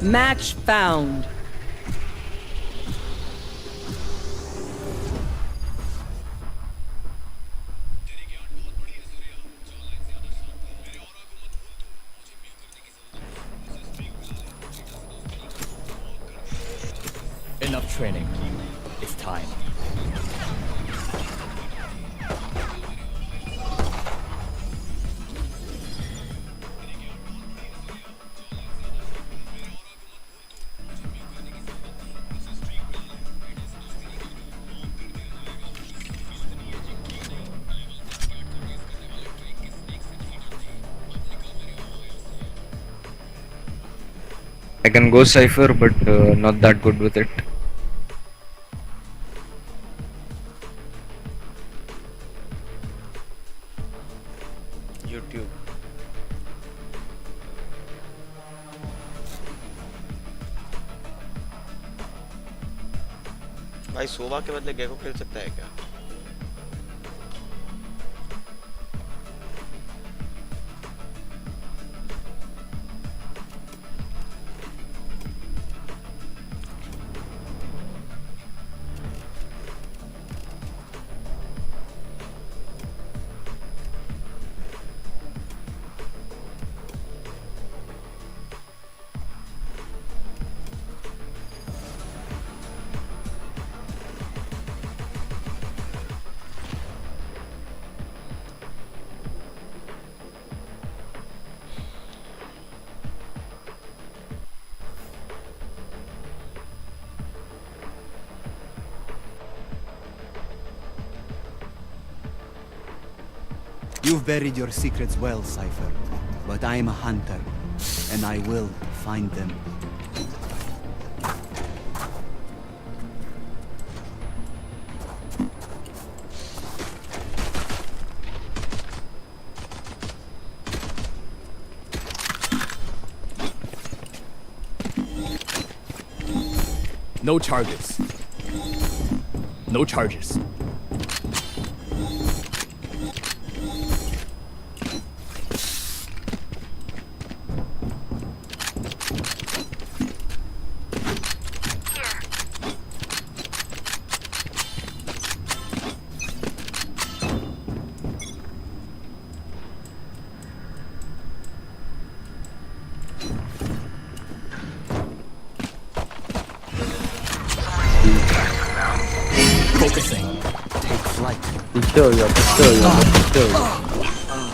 Match found. Enough training. It's time. I can go Cypher, but not that good with it. YouTube. भाई सोवा के बदले gecko खेल सकता है क्या? You've buried your secrets well, Cypher. But I am a hunter, and I will find them. No charges. No charges. Focusing. Take flight.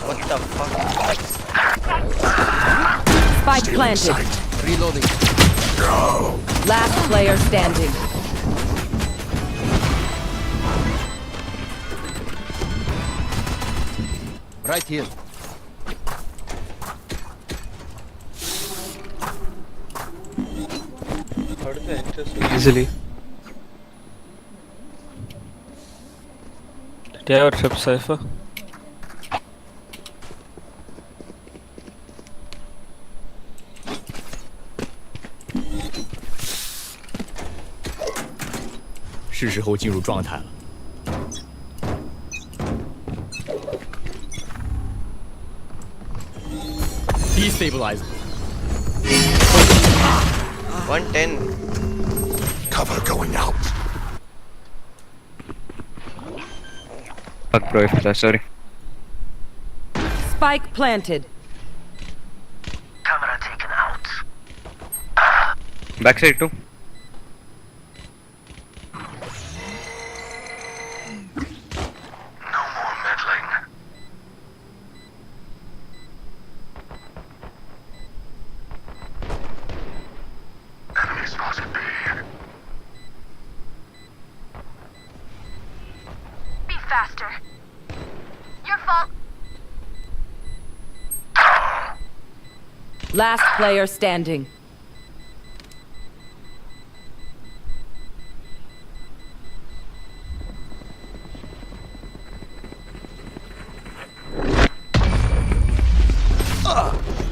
What the fuck? Spike planted. Reloading. Last player standing. Right here. How did they enter so Easily. Do you have a trip Cypher?是时候进入状态了。Destabilizing. 110. Cover going out. Fuck bro, sorry. Spike planted. Camera taken out. Backside too. No more meddling. Enemy spotted B. Be faster. Your fault. Last player standing.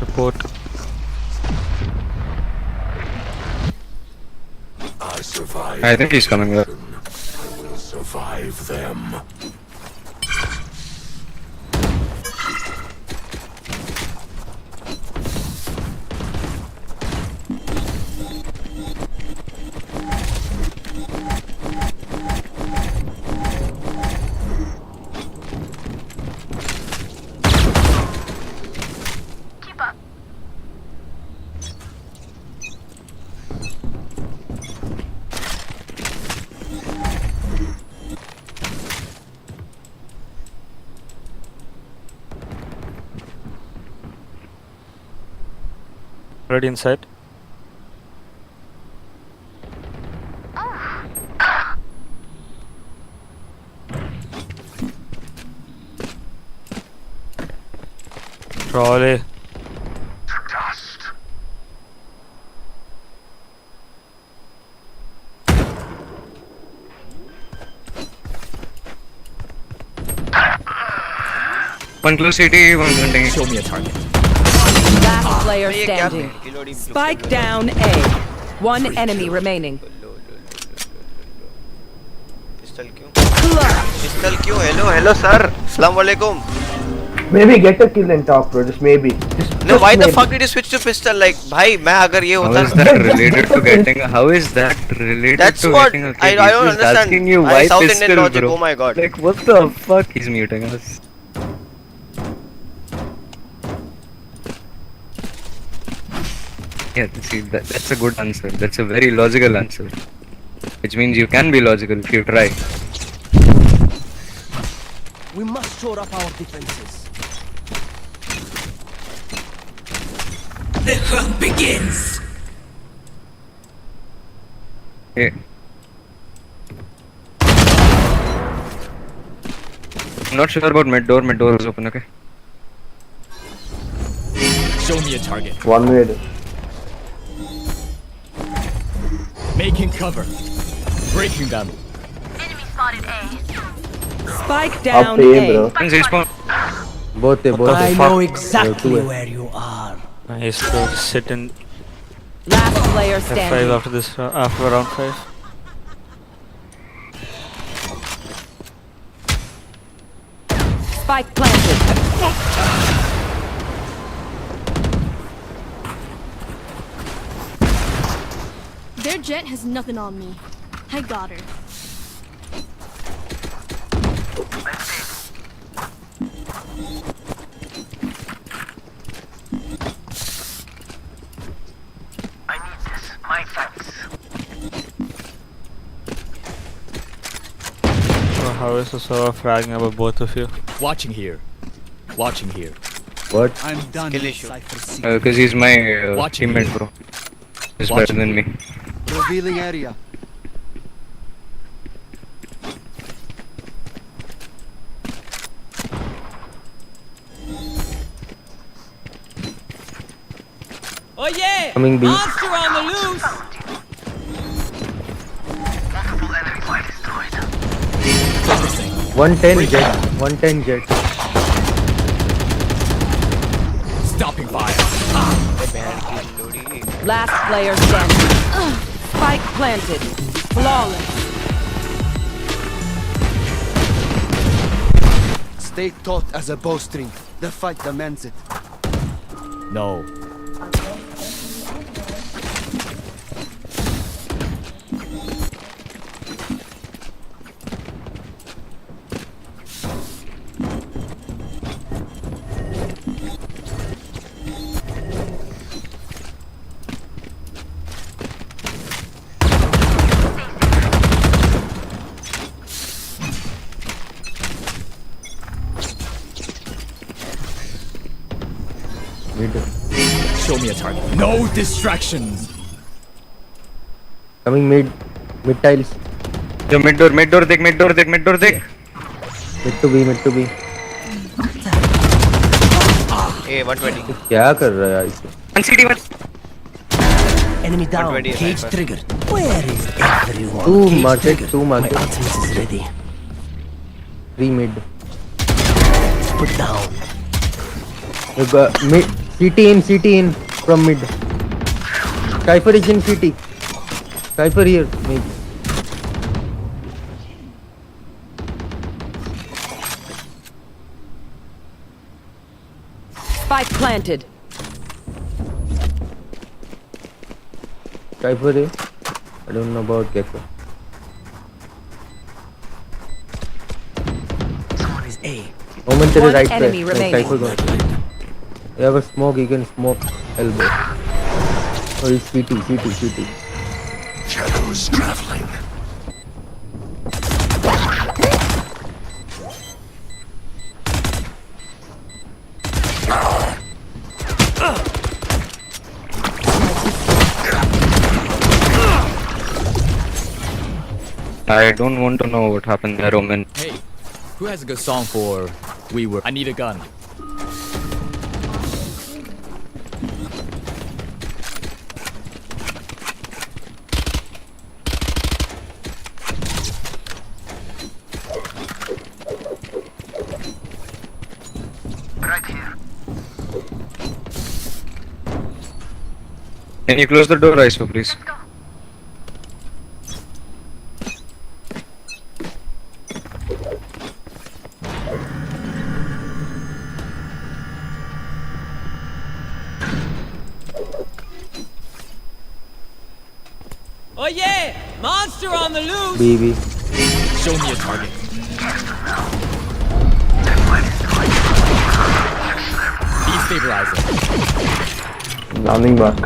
Report. I survived. I think he's coming up. I will survive them. Already inside. Trolley. To dust. One close city, one hunting. Show me a target. Last player ये क्या standing. reloading Spike down A. One enemy remaining. Pistol क्यों hello sir अस्सलाम वालेकुम Maybe get a kill and talk, bro. Just maybe. No, why the fuck did you switch to pistol? Like, भाई मैं अगर ये How होता is that related to getting? How is that related That's to what getting a I kill? don't He's just understand. asking you I why South pistol, Indian logic. bro. Oh my god. Like what the fuck? He's muting us. Yeah, see, that's a good answer. That's a very logical answer. Which means you can be logical if you try. We must shore up our defenses. Yeah. I'm not sure about mid door. Mid door is open, okay? Show me a target. One mid. Making cover. Breaking them. Enemy spotted A. Spike Up down to him, A. bro. One's respawn. Both they, both the they. fuck? exactly where you are. Nice, bro. Just sit in Last player F5 standing. after this, after round 5. Spike planted. Their jet has nothing on me. I got her. I need this. My thanks. So how is the server fragging about both of you? Watching here. Watching here. What? I'm done Skill with issue. Cypher's secret. Because he's my Watching teammate, you. bro. He's Watching better than you. me. Revealing area. Coming B. Multiple enemy flight destroyed. Focusing. 110 jet. 110 jet. Stopping fire. Last player standing. Spike planted. Flawless. Stay taut as a bowstring. The fight demands it. No. Mid. Show me a target. No distractions. Coming mid. Mid tiles. Yo, mid door, mid door, mid door, mid door. Mid to B, mid to B. ए 120 क्या कर रहा है यार इसे? One city, one. Enemy down. 120 Cage sniper. triggered. Where is everyone? Two Cage market, triggered. two market. My ultimate is ready. 3 mid. Put down. Mid. CT in from mid. Cypher is in CT. Cypher here, mid. Spike planted. Cypher है. I don't know about Gecko. Someone is A. Moment तेरे One right पे. enemy remaining. Cypher gone. You have a smoke, you can smoke elbow. Or it's CT. Shadows traveling. I don't want to know what happened there, Omen. Hey, who has a good song for We Were? I need a gun. Right here. Can you close the door, Iso, please? Oh yeah! Monster on the loose! BB. Show me a target. Destabilizer. Landing back.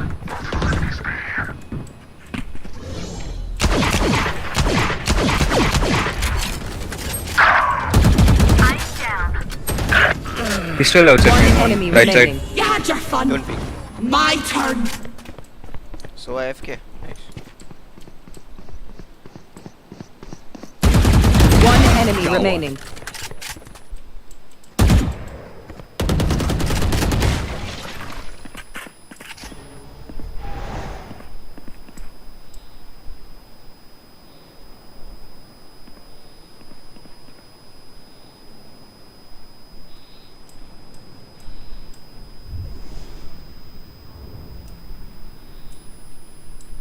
Eyes down. He's still outside. One main, enemy right remaining. side. You had your fun. Don't peek. My turn. So AFK. Nice. One enemy remaining.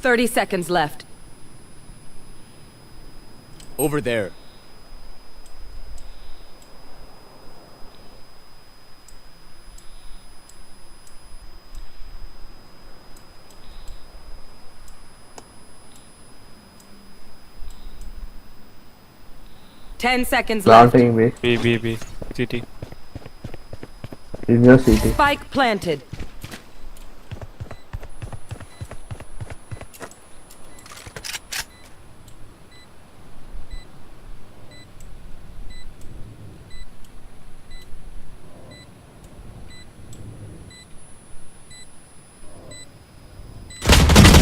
Thirty seconds left. Over there. Ten seconds left. Planting B. B, B, B. CT. In your city. Spike planted.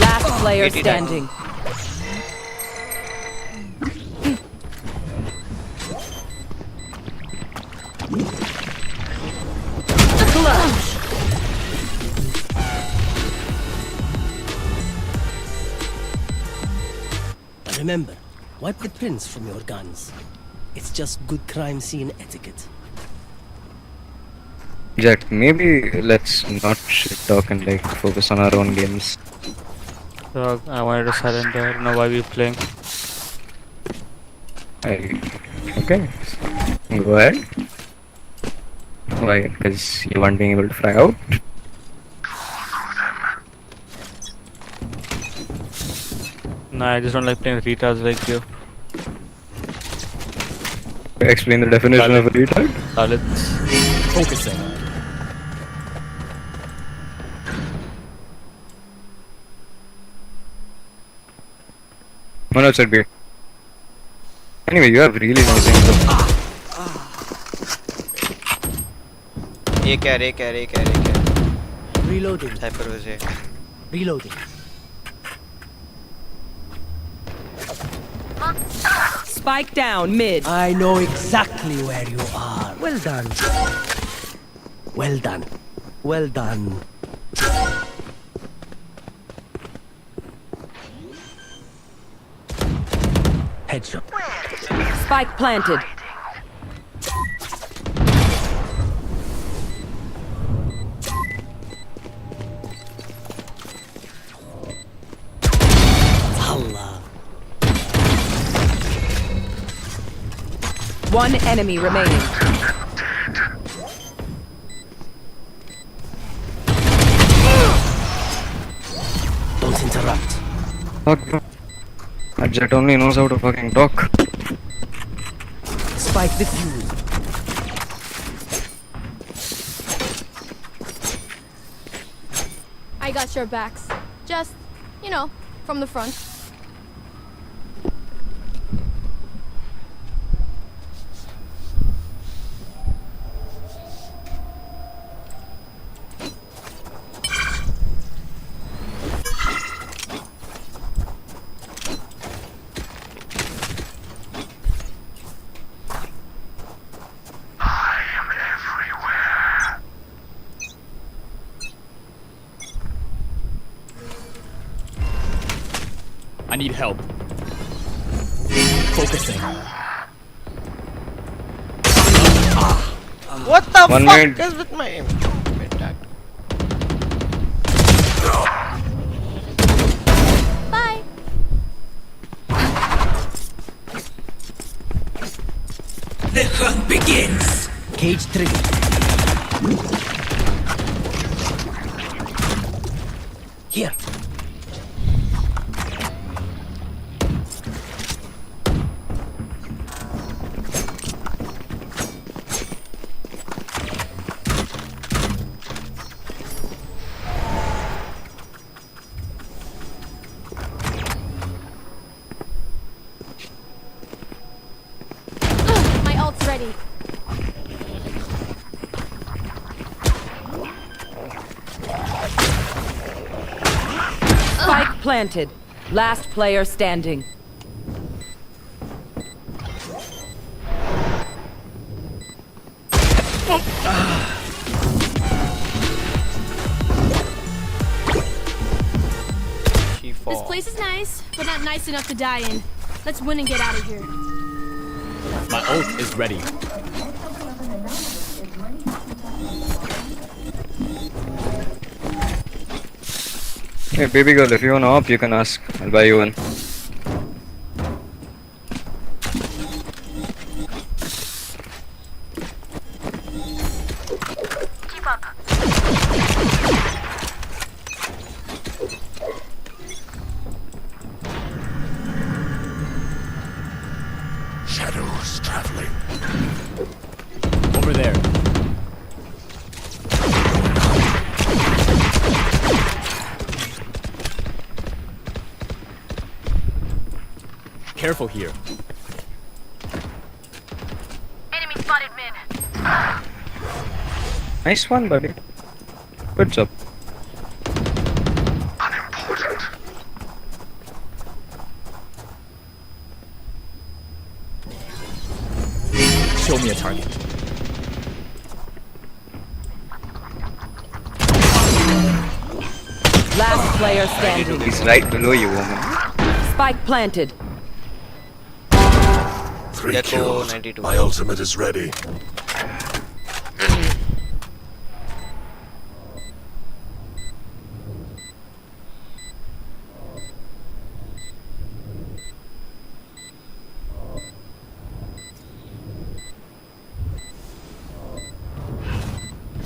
Last player 89. standing. Clutch. Remember, wipe the prints from your guns. It's just good crime scene etiquette. Jack, maybe let's not shit talk and like focus on our own games. So I wanted to surrender. I don't know why we're playing. Okay. Go ahead. Why? Because you weren't being able to fly out? No, I just don't like playing retards like you. Explain the definition of a retard. Solids. Focusing. One outside B. Anyway, you have really no sense. A care. Reloading. Cypher was here. Reloading. Spike down mid. I know exactly where you are. Well done. Well done. Well done. Headshot. Spike planted. Allah. One enemy remaining. Don't interrupt. Fuck, bro. That Jet only knows how to fucking talk. Spike defused. I got your backs. Just, you know, from the front. I need help. Focusing. What the One fuck minute. is with my aim? Attack. Bye. The hunt begins. Cage trigger. Here. My ult's ready. Spike planted. Last player standing. She fall. This place is nice, but not nice enough to die in. Let's win and get out of here. My ult is ready. Hey, baby girl, if you wanna op, you can ask. I'll buy you one. Keep up. Shadows traveling. Over there. Careful here. Enemy spotted mid. Nice one, buddy. Good job. Unimportant. Show me a target. Last player standing. He's right below you, woman. Spike planted. 3 Gecko, kills. 92. My ultimate is ready.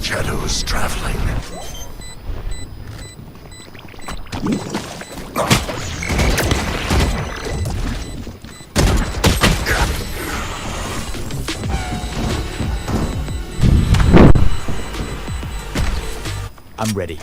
Shadows traveling. I'm ready.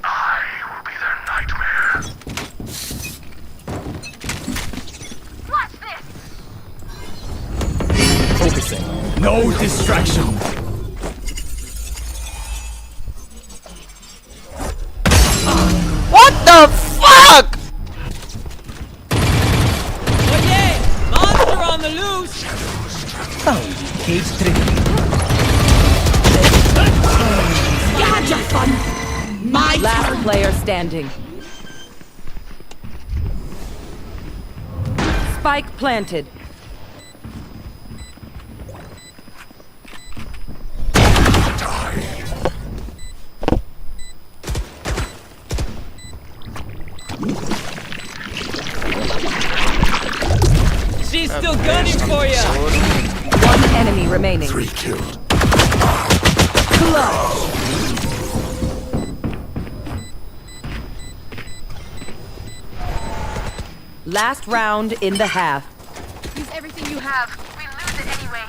I will be their nightmare. Watch this. Focusing. No distraction. What the fuck? Monster on the loose. Found. Cage trigger. Last player standing. Spike planted. She's still gunning for you. One enemy remaining. 3 killed. Last round in the half. Use everything you have. We lose it anyway.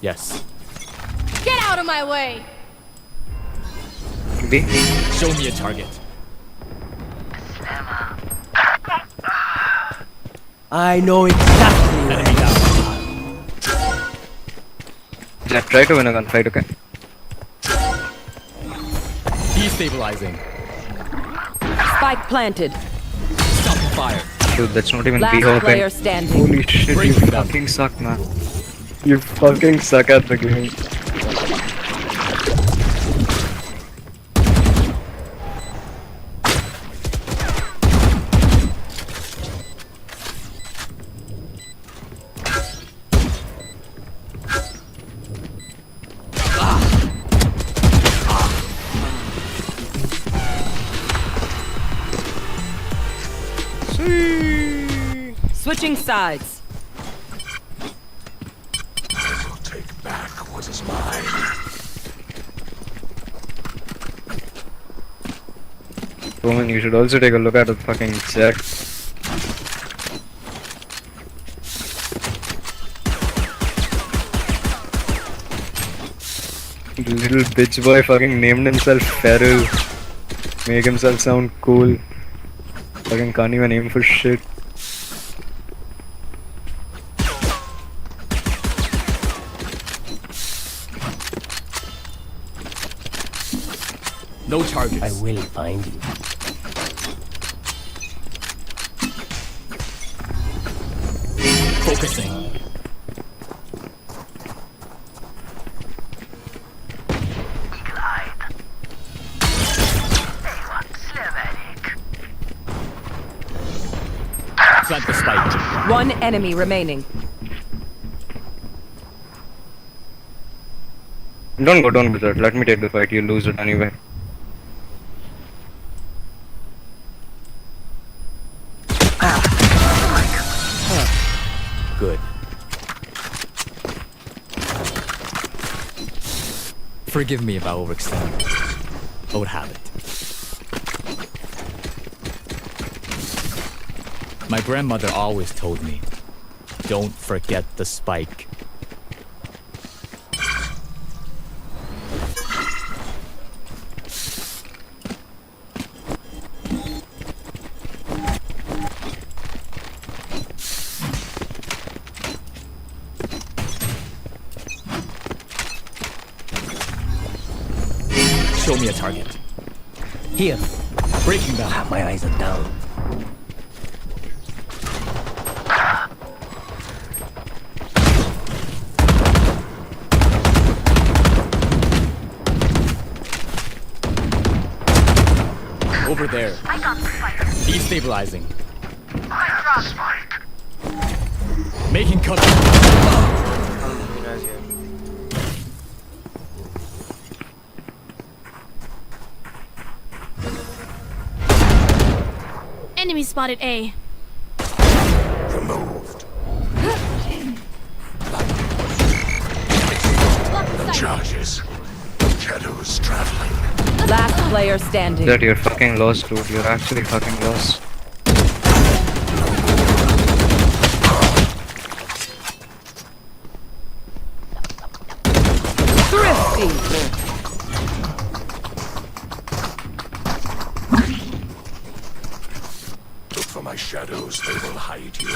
Yes. Get out of my way! B. Show me a target. I know exactly where Enemy you down. are. Jet, try to win a gunfight, okay? Destabilizing. Spike planted. Stopping fire. Dude, that's not even B Last hoping. player standing. Holy shit, you Breaking them. fucking suck, man. You fucking suck at the game. Switching sides. I will take back what is mine. Roman, you should also take a look at the fucking check. Little bitch boy fucking named himself Feral. Make himself sound cool. Fucking can't even aim for shit. No targets. I will find you. Focusing. Plant the spike. One enemy remaining. Don't go down with that. Let me take the fight. You'll lose it anyway. Good. Forgive me if I overextend. Old habit. My grandmother always told me, don't forget the spike. Show me a target. Here. Breaking down. My eyes are down. Over there. I got the spike. Destabilizing. I dropped spike. Making cover. Enemy spotted A. Removed. Block the sight. Charges. Shadows traveling. Last player standing. That you're fucking lost, dude. You're actually fucking lost. Thrifty. Look for my shadows. They will hide you.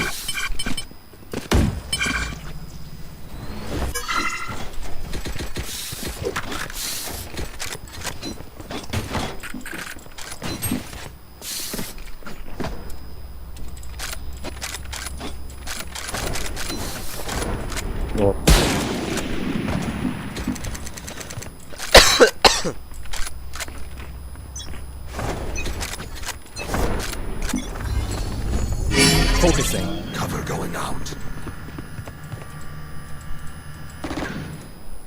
Focusing. Cover going out.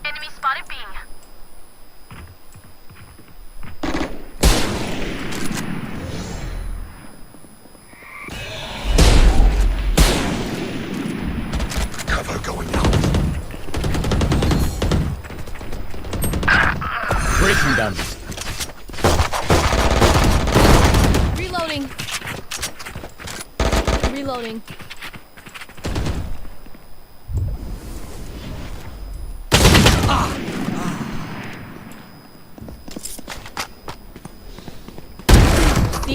Enemy spotted B. Cover going out. Breaking them. Reloading. Reloading.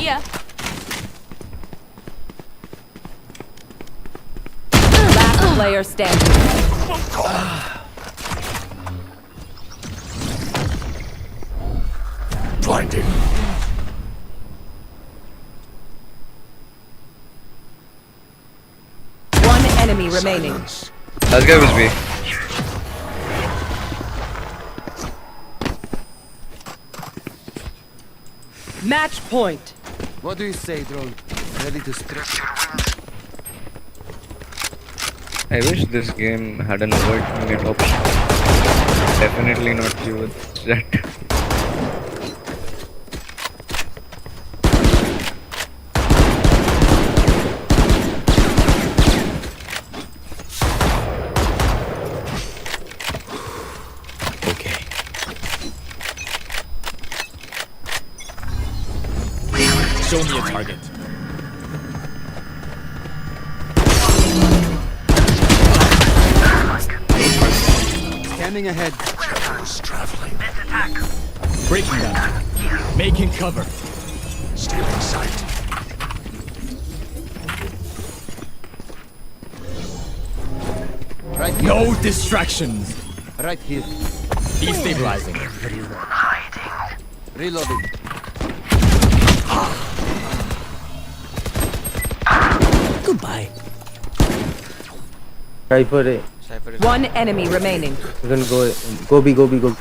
ya. Last player standing. Blinding. One enemy remaining. Silence. Last guy was B. Match point. What do you say, drone? Ready to stretch? I wish this game had an avoid mid option. Definitely not you with Jet. Okay. Show me a target. Scanning ahead. Shadows traveling. Breaking them. Making cover. Stealing sight. Right here. No distractions. Right here. Destabilizing. Reloading. Goodbye. Cypher A. Cypher is One enemy remaining. You can go go B, go B, go B.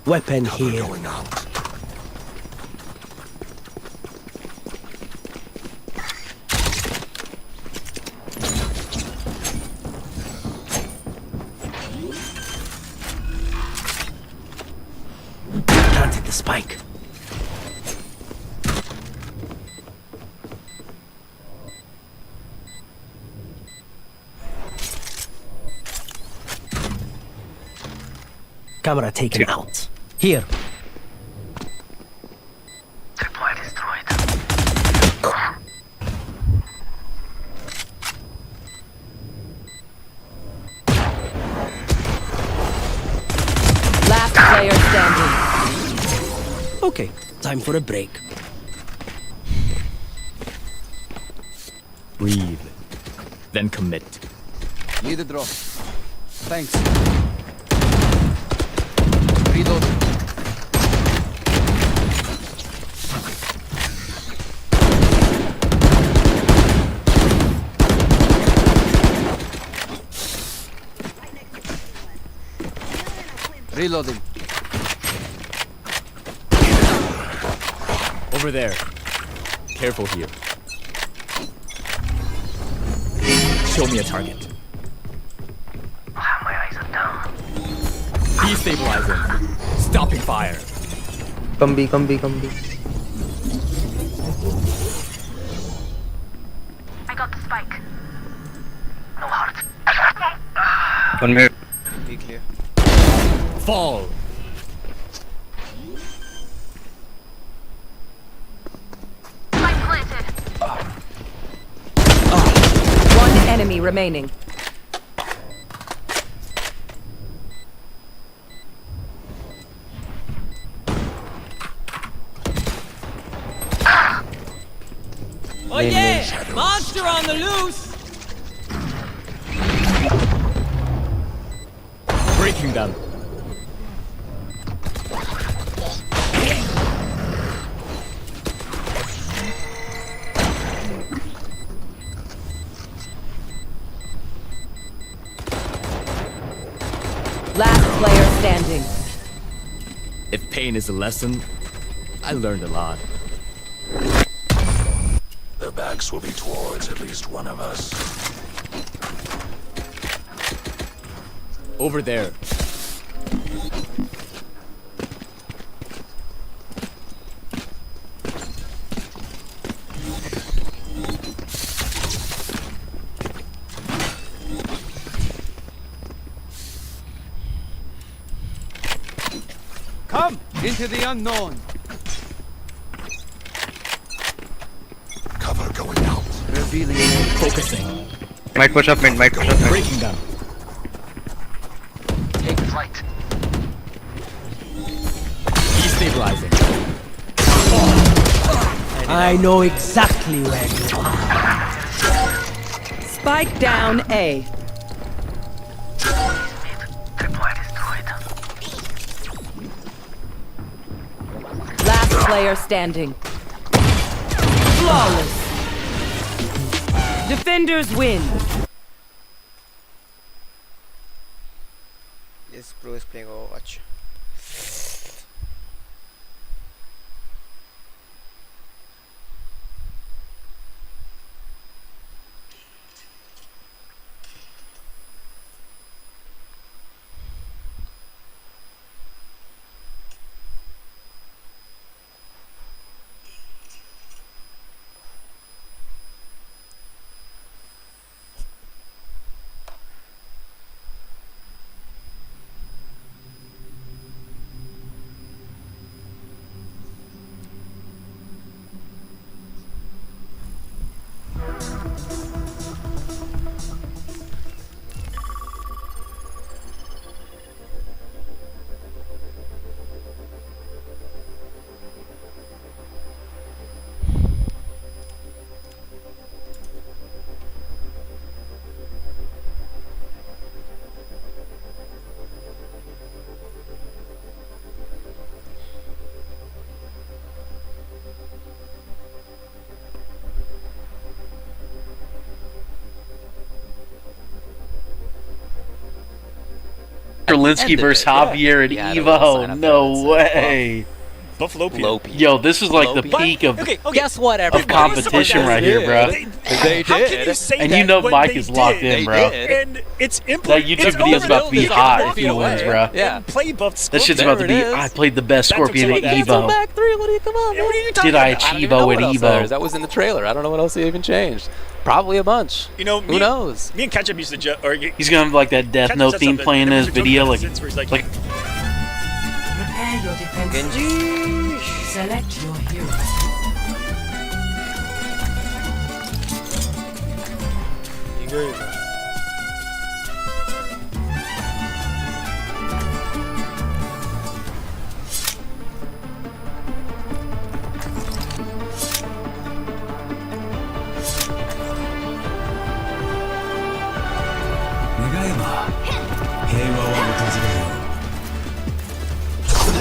Weapon Cover here. going out. Planted the spike. Camera taken out. Here. Last player standing. Okay, time for a break. Breathe. Then commit. Need a drop. Thanks. Reload. Reloading. Over there. Careful here. Show me a target. My eyes are down. Destabilizing. Stopping fire. Come B, come B, come B. I got the spike. No heart. 1 minute. be clear. Fall. Spike planted. One enemy remaining. Oh yeah! Monster on the loose! Breaking them. Last player standing. If pain is a lesson, I learned a lot. Their backs will be towards at least one of us. Over there. Come into the unknown. Cover going out. Revealing area. Focusing. Might push up mid, might push up mid. Breaking them. Take flight. Destabilizing. stabilizing. I know exactly where you are. Spike down A. Tripwire destroyed. Last player standing. Flawless. Defenders win. Yes, bro is playing Overwatch. Linsky versus Javier at Evo. No way. Buffalopian. Yo, this is like the peak of Guess what, of everybody? competition right here, bro. They How can did. you say And that you know when Mike they is locked did? in, bro. And it's That implemented. YouTube video is about to be hot if he wins, bro. Yeah. Play buff That shit's about to be. I played the best That took Scorpion some at of that. Evo. Back three. What do you come on? What are you talking Did I about? achieve Evo at Evo? That was in the trailer. I don't know what else even changed. Probably a bunch. You know, Who knows? Me and Ketchup used to or He's gonna have like that Death Ketchup Note said theme something, playing in and his we were video, joking like, since where he's like, Prepare your defenses. Select your hero.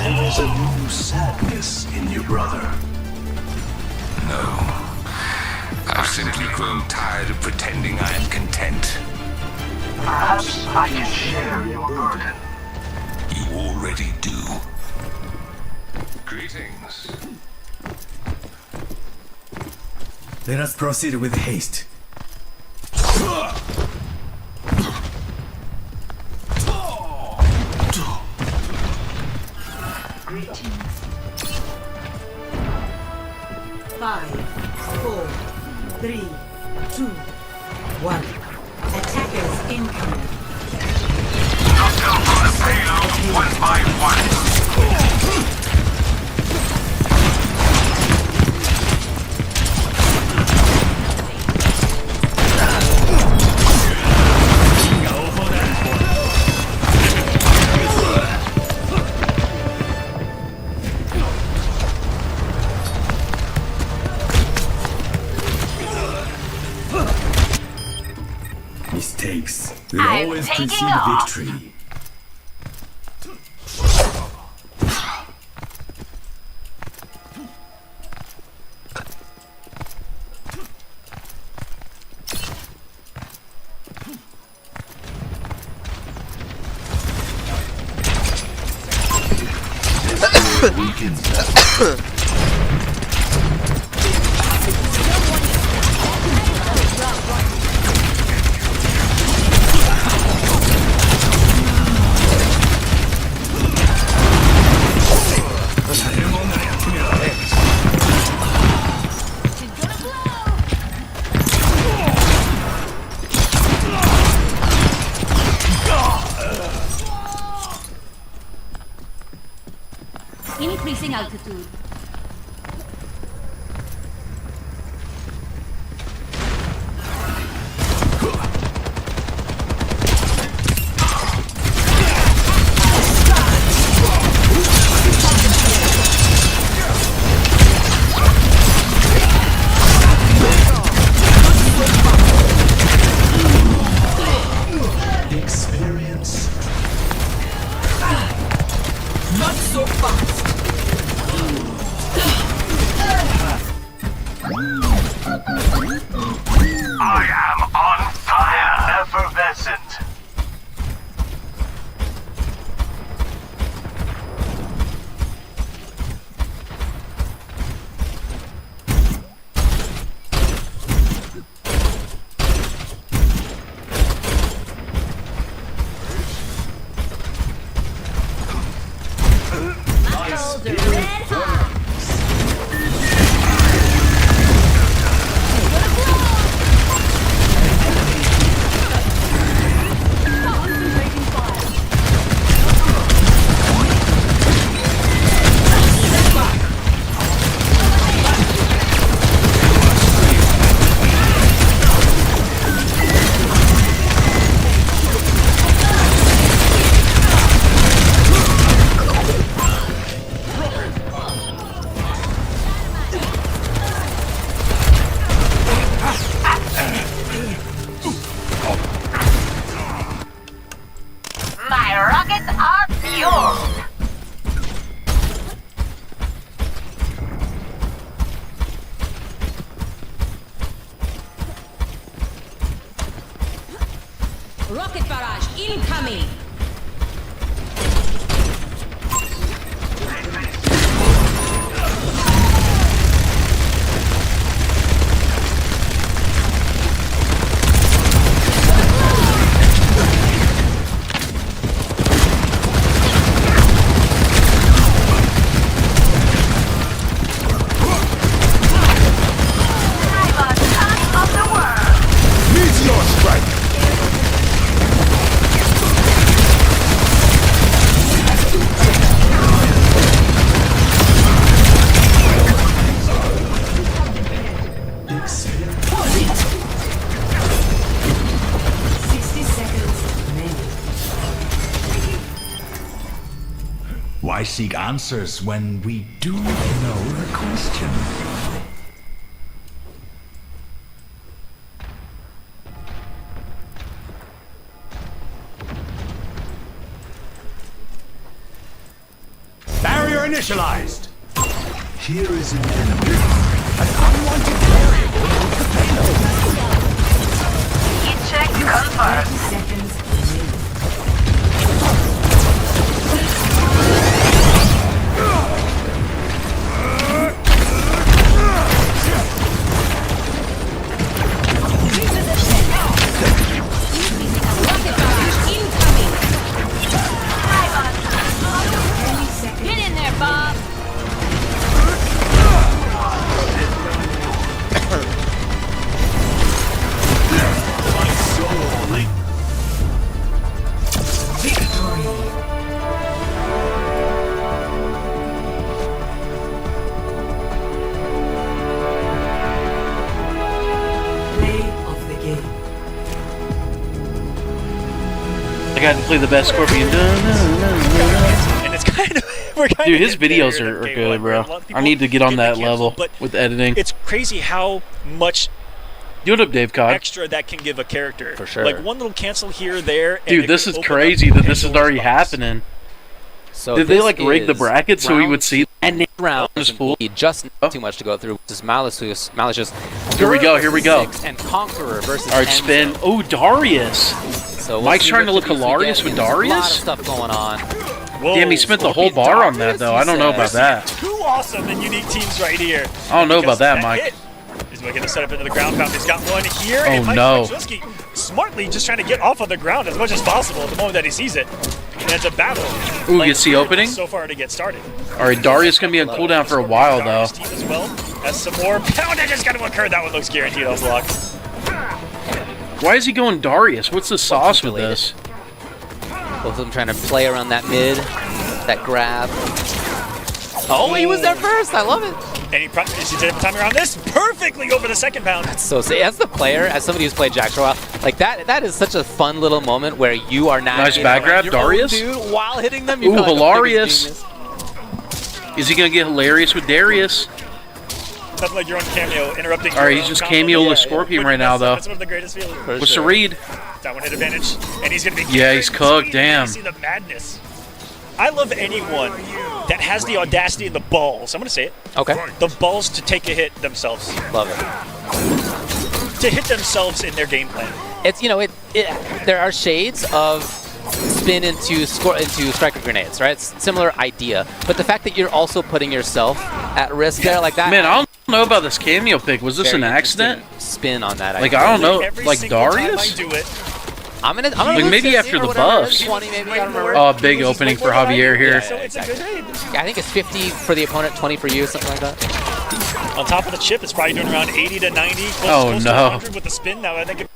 There is a new sadness in you, brother. No. I've simply grown tired of pretending I am content. Perhaps I can share your burden. You already do. Greetings. Let us proceed with haste. Greetings. 5, 4, 3, 2, 1. Attackers incoming. Not down on the payload, one by one. Mistakes will I'm always taking precede off. victory. Increasing altitude. incoming. Meteor strike! Why seek answers when we do know the question? Barrier initialized! Here is an enemy. An unwanted variable with the payload. Heat check confirmed. Get in there, Bob. I got to play the best Scorpion. And it's kind of we're kind Dude, of his getting videos there in are game good, one, where a bro. lot of I people need to get on get that canceled, level but with editing. It's crazy how much Do it up, Dave Cog. extra that can give a character. For sure. Like one little cancel here, there. And Dude, it this can is open crazy up that this is Pandora's already box. happening. So Did they this like rig the is bracket so we round would see? And next round This is fool. just too much to go through. This is malicious. Here we go, here we go. And Conqueror versus All right, spin. Oh, Darius. So we'll Mike's see trying to what look reviews we hilarious get. with There's a lot of Darius. stuff going on. Whoa, Damn, he spent the whole Scorpion bar on that Darius, though. he I don't know says. about that. Two awesome and unique teams right here. I don't know about Because that, Mike. hit is going to set up into the ground pound. He's got one here. Oh, and Mike no. Wachowski smartly just trying to get off of the ground as much as possible at the moment that he sees it. And it's a battle. Ooh, Like, gets the opening. so far to get started. All right, Darius gonna be on cooldown for a while though. Darius team as well as some more poundage is going to occur. That one looks guaranteed on block. Why is he going Darius? What's the sauce with this? Both of them trying to play around that mid, that grab. Oh, he was there first. I love it. And he did every time around this perfectly over the second pound. So as the player, as somebody who's played Jax for a while, like that is such a fun little moment where you are not Nice in back on grab, your own Darius. dude while hitting them. You Ooh, feel like the hilarious. biggest genius. Is he gonna get hilarious with Darius? Nothing like your own cameo interrupting. All right, your he's own just combo, cameo but with Scorpion right now, though. That's one of the greatest feelings. What's the read? That one hit advantage, and he's gonna be. Yeah, he's cooked. Damn. See the madness. I love anyone that has the audacity and the balls. I'm gonna say it. Okay. The balls to take a hit themselves. Love it. To hit themselves in their game plan. It's there are shades of spin into striker grenades, right? It's similar idea, but the fact that you're also putting yourself at risk there like that. Man, I don't know about this cameo pick. Was this very an accident? interesting Spin on that. Like idea. I don't know, Every like single time Darius? I do it. I'm gonna Like, maybe lose after 50 or the whatever it buffs. is, 20 maybe. I don't remember. Oh, big opening for Javier here. So it's a good trade. I think it's 50 for the opponent, 20 for you, something like that. On top of the chip, it's probably doing around 80 to 90. Close, Oh, close no. To 100 with the spin. Now I think it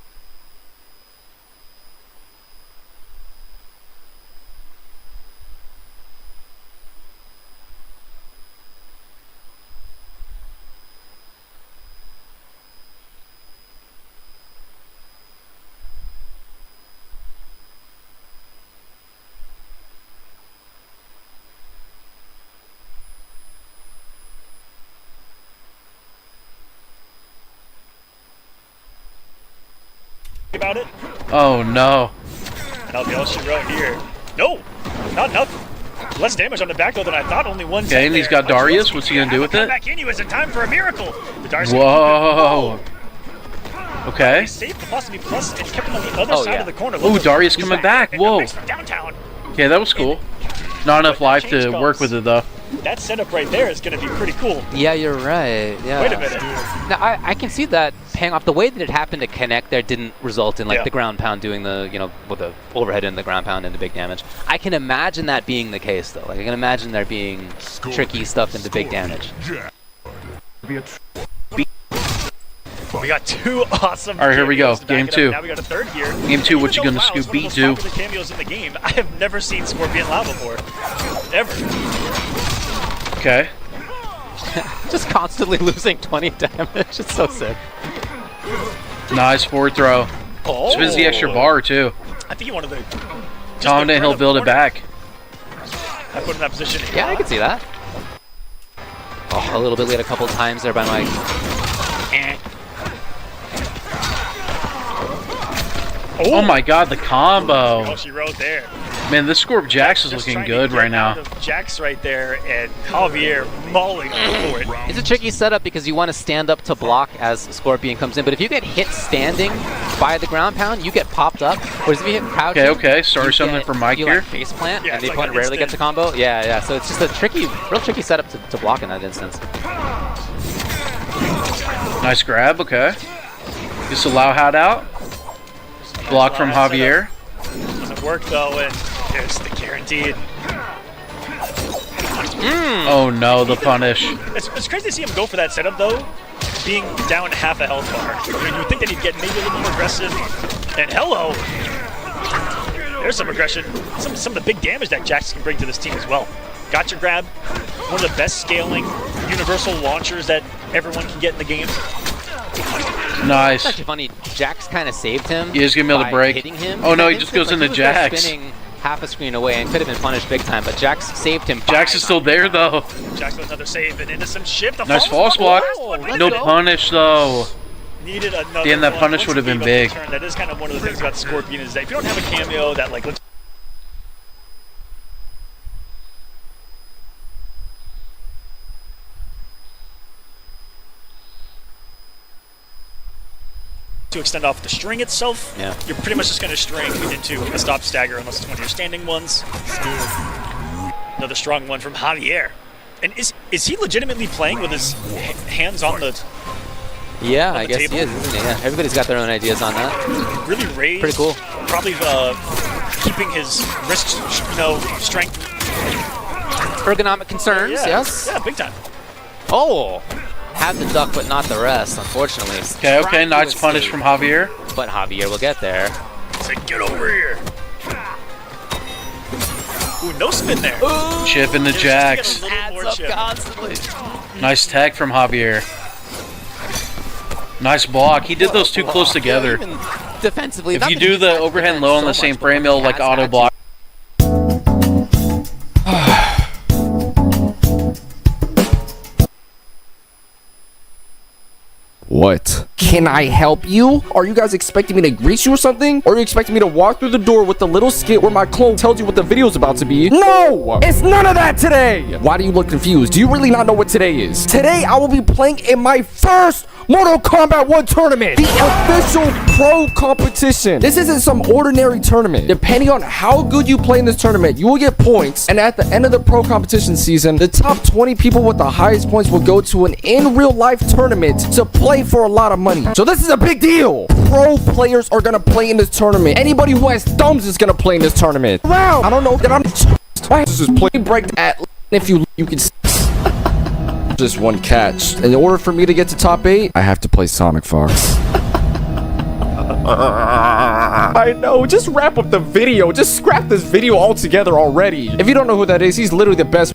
about it. Oh no. And I'll be honest with you right here. No, not enough. Less damage on the back though than I thought. Only one. Okay, and he's got Darius. What's he gonna do with it? Back in you. Is it time for a miracle? The Darius. Whoa. Okay. He saved the plus to be plus and kept him on the other Oh, side yeah. of the corner. Ooh, Look, Darius he's coming back. And Whoa. next from downtown. Okay, that was cool. Not enough life to work with it though. That setup right there is going to be pretty cool. Yeah, you're right. Yeah. Wait a minute. Now, I can see that paying off. The way that it happened to connect there didn't result in like Yeah. the ground pound doing the, with the overhead and the ground pound and the big damage. I can imagine that being the case though. Like I can imagine there being tricky stuff into big damage. We got two awesome. All right, here we go. cameos to back Game it up. two. Now we got a third here. Game two, what Even you though gonna WoW is scoop one of the beat most to? popular cameos in the game. I have never seen Scorpion Lava before, ever. Okay. Just constantly losing 20 damage. It's so sick. Nice forward throw. Oh. Spins the extra bar too. I think he wanted to. Confident he'll build it back. I put him in that position. Yeah, I can see that. Oh, a little bit late a couple times there by Mike. Oh my god, the combo. Oh, she rode there. Man, this score of Jax is looking good right now. Jax right there and Javier mauling for it. It's a tricky setup because you want to stand up to block as Scorpion comes in, but if you get hit standing by the ground pound, you get popped up. Whereas if you hit crouching, Okay, sorry, something from Mike you here. like face plant, Yeah, and the it's like opponent an rarely gets a instant. combo. Yeah. So it's just a real tricky setup to block in that instance. Nice grab, okay. Just allow hat out. Block from Javier. Doesn't work though, and there's the guaranteed. Oh no, the punish. It's crazy to see him go for that setup though, being down half a health bar. You would think that he'd get maybe a little more aggressive. And hello, there's some aggression, some of the big damage that Jax can bring to this team as well. Gotcha grab, one of the best scaling universal launchers that everyone can get in the game. Nice. It's actually funny. Jax kind of saved him. He is gonna be able to by break. Hitting him. Oh no, In he that just goes instance, into he was there Jax. spinning half a screen away and could have been punished big time, but Jax saved him. Jax is still there though. Jax with another save and into some shit. Nice false block. No punish though. Needed another Damn, that one. punish Once would have he been gave up big. the turn, that is kind of one of the things about Scorpion is that if you don't have a cameo that like lets to extend off the string itself, you're pretty much just going to string into a stop stagger unless it's one of your standing ones. Another strong one from Javier. And is he legitimately playing with his hands on the Yeah, on I the guess table? he is, isn't he? Yeah, everybody's got their own ideas on that. Really raised. Pretty cool. Probably keeping his wrist, strength. Ergonomic concerns, Yeah, yes. Yeah, big time. Oh, had the duck, but not the rest, unfortunately. Okay, Tried to nice punish escape, from Javier. But Javier will get there. Say, get over here. Ooh, no spin there. Chip in the Jax. Constantly. Nice tag from Javier. Nice block. He did those too close together. Even defensively, If not you that do he's the had to overhand defend low on so the same much, but frame, he it'll like has auto had block. What? Can I help you? Are you guys expecting me to grease you or something? Or are you expecting me to walk through the door with the little skit where my clone tells you what the video's about to be? No! It's none of that today! Why do you look confused? Do you really not know what today is? Today, I will be playing in my first Mortal Kombat 1 tournament! The official pro competition! This isn't some ordinary tournament. Depending on how good you play in this tournament, you will get points, and at the end of the pro competition season, the top 20 people with the highest points will go to an in real life tournament to play for a lot of money. So this is a big deal! Pro players are gonna play in this tournament. Anybody who has thumbs is gonna play in this tournament. Wow! I don't know that I'm just play break at if you can just one catch. In order for me to get to top 8, I have to play Sonic Fox. I know, just wrap up the video. Just scrap this video altogether already. If you don't know who that is, he's literally the best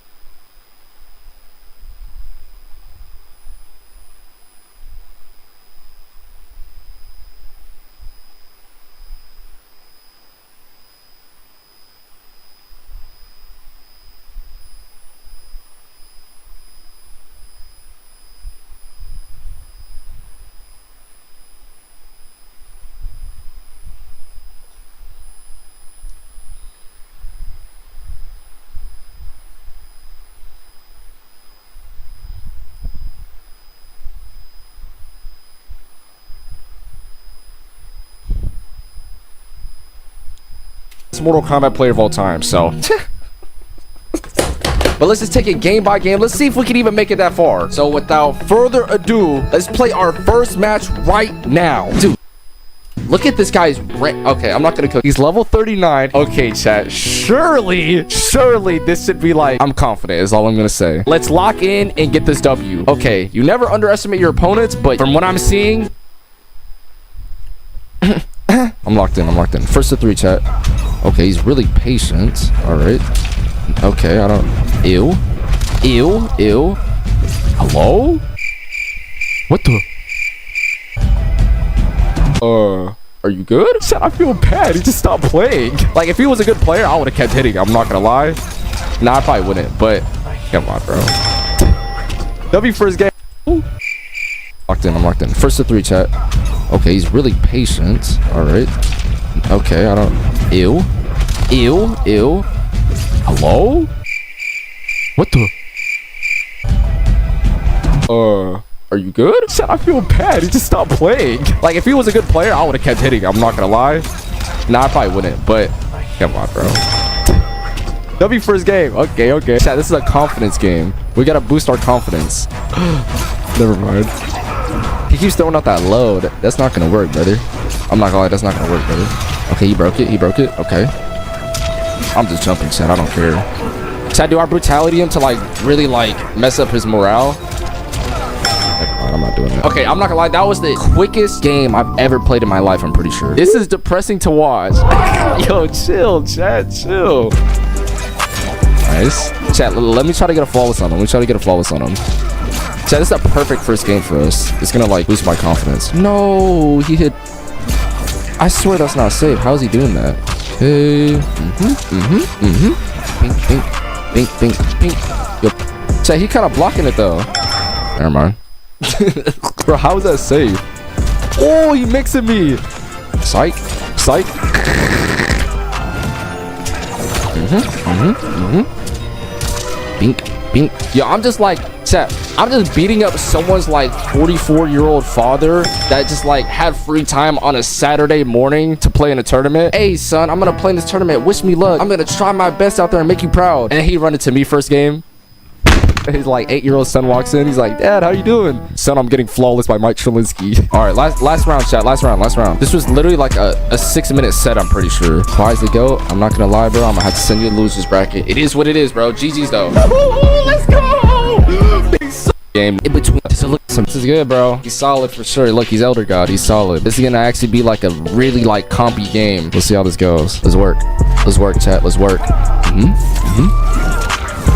best Mortal Kombat player of all time, so. But let's just take it game by game. Let's see if we can even make it that far. So without further ado, let's play our first match right now. Dude, look at this guy's rank. Okay, I'm not gonna cook. He's level 39. Okay, chat. Surely this should be like, I'm confident is all I'm gonna say. Let's lock in and get this W. Okay, you never underestimate your opponents, but from what I'm seeing, I'm locked in. First to 3, chat. Okay, he's really patient. All right. Okay, I don't. Ew. Hello? What the? Are you good? I feel bad. He just stopped playing. Like, if he was a good player, I would have kept hitting. I'm not gonna lie. Nah, I probably wouldn't, but come on, bro. W first game. I'm locked in. First to 3, chat. Okay, he's really patient. All right. Okay, I don't. Ew. Hello? What the? Are you good? I feel bad. He just stopped playing. Like, if he was a good player, I would have kept hitting. I'm not gonna lie. Nah, I probably wouldn't, but come on, bro. W first game. Okay. Chat, this is a confidence game. We gotta boost our confidence. Never mind. He keeps throwing out that load. That's not gonna work, brother. I'm not gonna lie, that's not gonna work, brother. Okay, he broke it. Okay. I'm just jumping, chat. I don't care. Chat, do I brutality him to like really like mess up his morale? I'm not doing that. Okay, I'm not gonna lie, that was the quickest game I've ever played in my life, I'm pretty sure. This is depressing to watch. Yo, chill, chat, chill. Nice. Chat, let me try to get a flawless on him. Chat, this is a perfect first game for us. It's gonna like boost my confidence. No, he hit. I swear that's not safe. How is he doing that? Okay. Pink. Yo, chat, he kind of blocking it though. Never mind. Bro, how is that safe? Oh, he mixing me. Psych. Bink. Yo, I'm just like, chat, I'm just beating up someone's like 44-year-old father that just like had free time on a Saturday morning to play in a tournament. Hey, son, I'm gonna play in this tournament. Wish me luck. I'm gonna try my best out there and make you proud. And he run into me first game. His like 8-year-old son walks in. He's like, Dad, how you doing? Son, I'm getting flawless by Mike Trelinsky. All right, last round, chat. Last round. This was literally like a 6-minute set, I'm pretty sure. Quietly go. I'm not gonna lie, bro. I'm gonna have to send you a losers bracket. It is what it is, bro. GG's though. Let's go. Big game in between. This is good, bro. He's solid for sure. Look, he's Elder God. He's solid. This is gonna actually be like a really like compy game. We'll see how this goes. Let's work, chat. Let's work.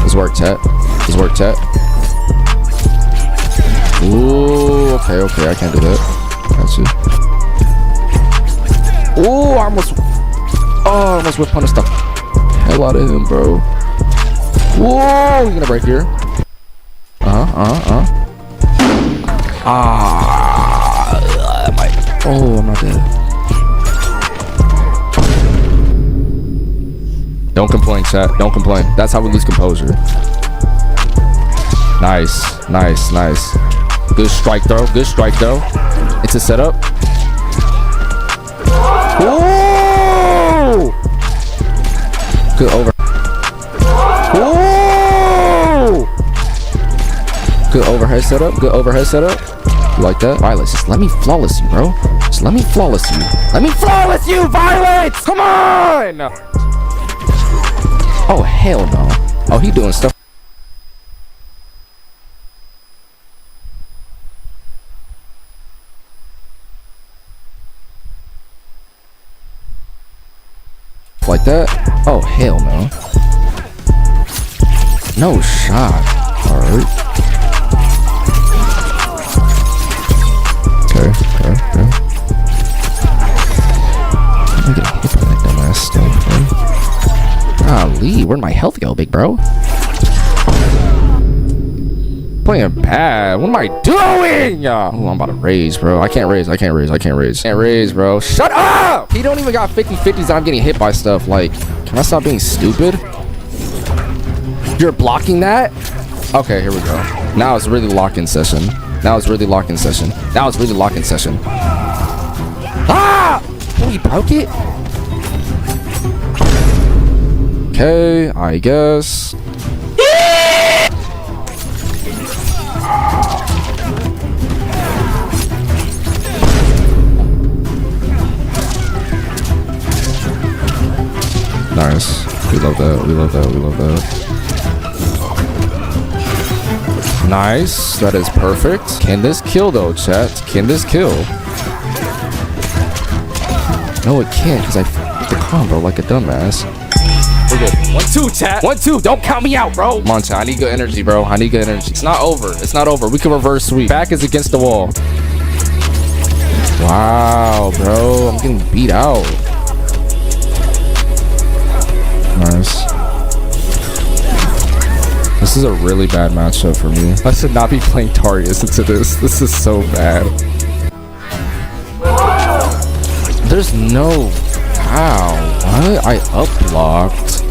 Let's work, chat. Ooh, okay. I can't do that. Gotcha. Ooh, I almost whip punish the hell out of him, bro. Whoa, you're gonna break here. I'm not dead. Don't complain, chat. Don't complain. That's how we lose composure. Nice. Good strike throw. It's a setup. Ooh! Good over. Ooh! Good overhead setup. You like that? Violet, let me flawless you, bro. Let me flawless you, Violet! Come on! Oh, hell no. Oh, he doing stuff. Like that? Oh, hell no. No shot. Alright. Okay. I'm gonna get hit by that dumbass stuff, man. Golly, where'd my health go, big bro? Playing bad. What am I doing? Oh, I'm about to rage, bro. I can't raise. Can't raise, bro. Shut up! He don't even got 50-50s. I'm getting hit by stuff. Like, can I stop being stupid? You're blocking that? Okay, here we go. Now it's really lock-in session. Ah! Oh, he broke it? Okay, I guess. Nice. We love that. We love that. We love that. Nice. That is perfect. Can this kill though, chat? Can this kill? No, it can't because I f***ed the combo like a dumbass. We're good. 1-2, chat. 1-2. Don't count me out, bro. Come on, chat. I need good energy, bro. I need good energy. It's not over. It's not over. We can reverse sweep. Back is against the wall. Wow, bro. I'm getting beat out. Nice. This is a really bad matchup for me. I should not be playing Darius into this. This is so bad. There's no how. What? I up-blocked.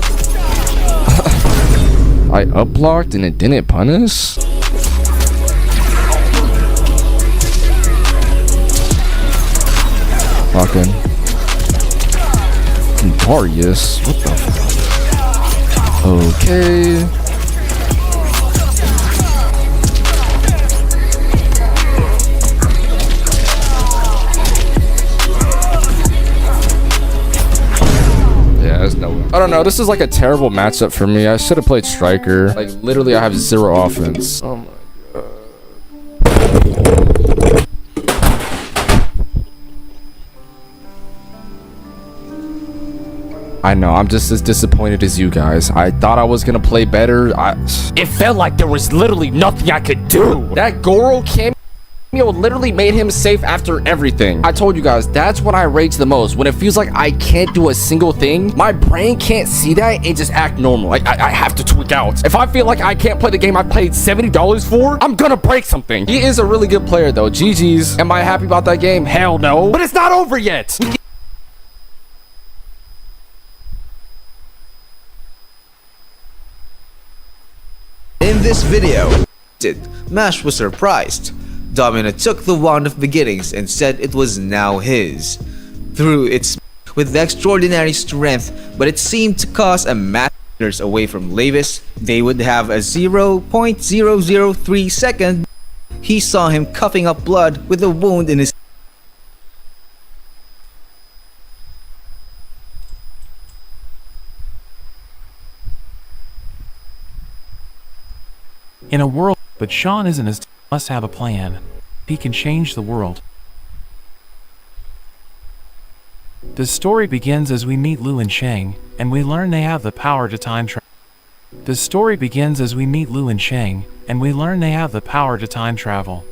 I up-blocked and it didn't punish? Fucking Darius. What the fuck? Okay. No way. I don't know. This is like a terrible matchup for me. I should have played striker. Like literally, I have 0 offense. Oh my god. I know. I'm just as disappointed as you guys. I thought I was gonna play better. It felt like there was literally nothing I could do. That Goro cameo literally made him safe after everything. I told you guys, that's when I rage the most. When it feels like I can't do a single thing, my brain can't see that and just act normal. Like I have to tweak out. If I feel like I can't play the game I paid $70 for, I'm gonna break something. He is a really good player though. GG's. Am I happy about that game? Hell no. But it's not over yet. In this video, Mash was surprised. Domina took the Wand of Beginnings and said it was now his. Threw its with extraordinary strength, but it seemed to cause a meters away from Levis. They would have a 0.003 second. He saw him coughing up blood with a wound in his. In a world, but Sean isn't as must have a plan. He can change the world. The story begins as we meet Lu and Shang, and we learn they have the power to time travel. The story begins as we meet Lu and Shang, and we learn they have the power to time travel.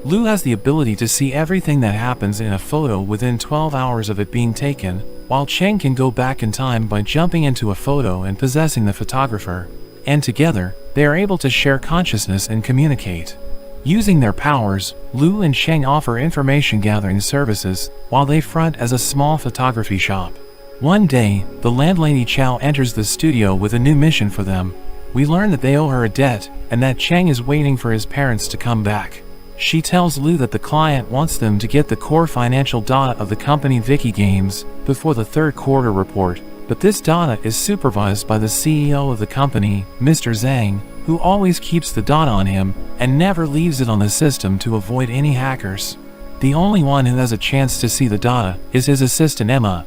Lu has the ability to see everything that happens in a photo within 12 hours of it being taken, while Shang can go back in time by jumping into a photo and possessing the photographer. And together, they are able to share consciousness and communicate. Using their powers, Lu and Shang offer information gathering services while they front as a small photography shop. One day, the landlady Chow enters the studio with a new mission for them. We learn that they owe her a debt and that Chang is waiting for his parents to come back. She tells Lu that the client wants them to get the core financial data of the company Vicky Games before the third quarter report. But this data is supervised by the CEO of the company, Mr. Zhang, who always keeps the data on him and never leaves it on the system to avoid any hackers. The only one who has a chance to see the data is his assistant Emma.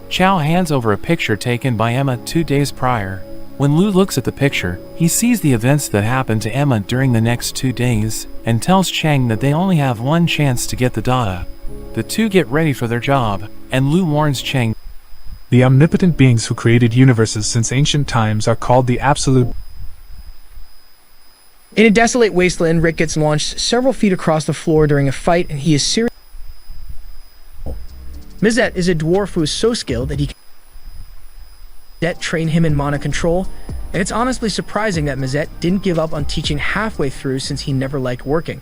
Chow hands over a picture taken by Emma 2 days prior. When Lu looks at the picture, he sees the events that happened to Emma during the next 2 days and tells Chang that they only have one chance to get the data. The two get ready for their job, and Lu warns Chang. The omnipotent beings who created universes since ancient times are called the Absolute. In a desolate wasteland, Rick gets launched several feet across the floor during a fight, and he is seriously. Mizet is a dwarf who is so skilled that he can train him in mana control, and it's honestly surprising that Mizet didn't give up on teaching halfway through since he never liked working.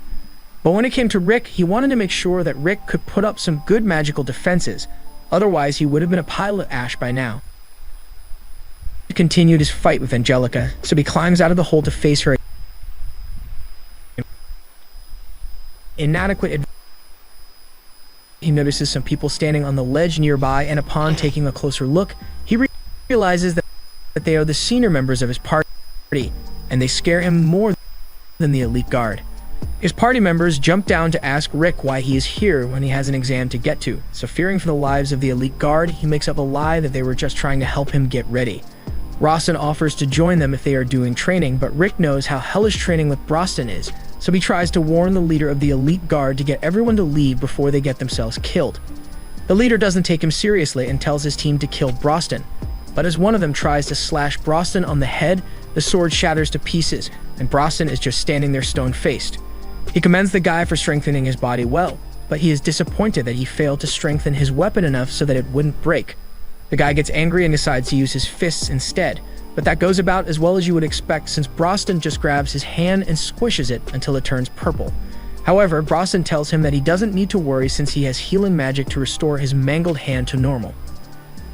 But when it came to Rick, he wanted to make sure that Rick could put up some good magical defenses. Otherwise, he would have been a pile of ash by now. He continued his fight with Angelica, so he climbs out of the hole to face her. Inadequate advantage. He notices some people standing on the ledge nearby, and upon taking a closer look, he realizes that that they are the senior members of his party, and they scare him more than the elite guard. His party members jump down to ask Rick why he is here when he has an exam to get to, so fearing for the lives of the elite guard, he makes up a lie that they were just trying to help him get ready. Rostin offers to join them if they are doing training, but Rick knows how hellish training with Broston is, so he tries to warn the leader of the elite guard to get everyone to leave before they get themselves killed. The leader doesn't take him seriously and tells his team to kill Broston, but as one of them tries to slash Broston on the head, the sword shatters to pieces, and Broston is just standing there stone-faced. He commends the guy for strengthening his body well, but he is disappointed that he failed to strengthen his weapon enough so that it wouldn't break. The guy gets angry and decides to use his fists instead, but that goes about as well as you would expect since Broston just grabs his hand and squishes it until it turns purple. However, Broston tells him that he doesn't need to worry since he has healing magic to restore his mangled hand to normal.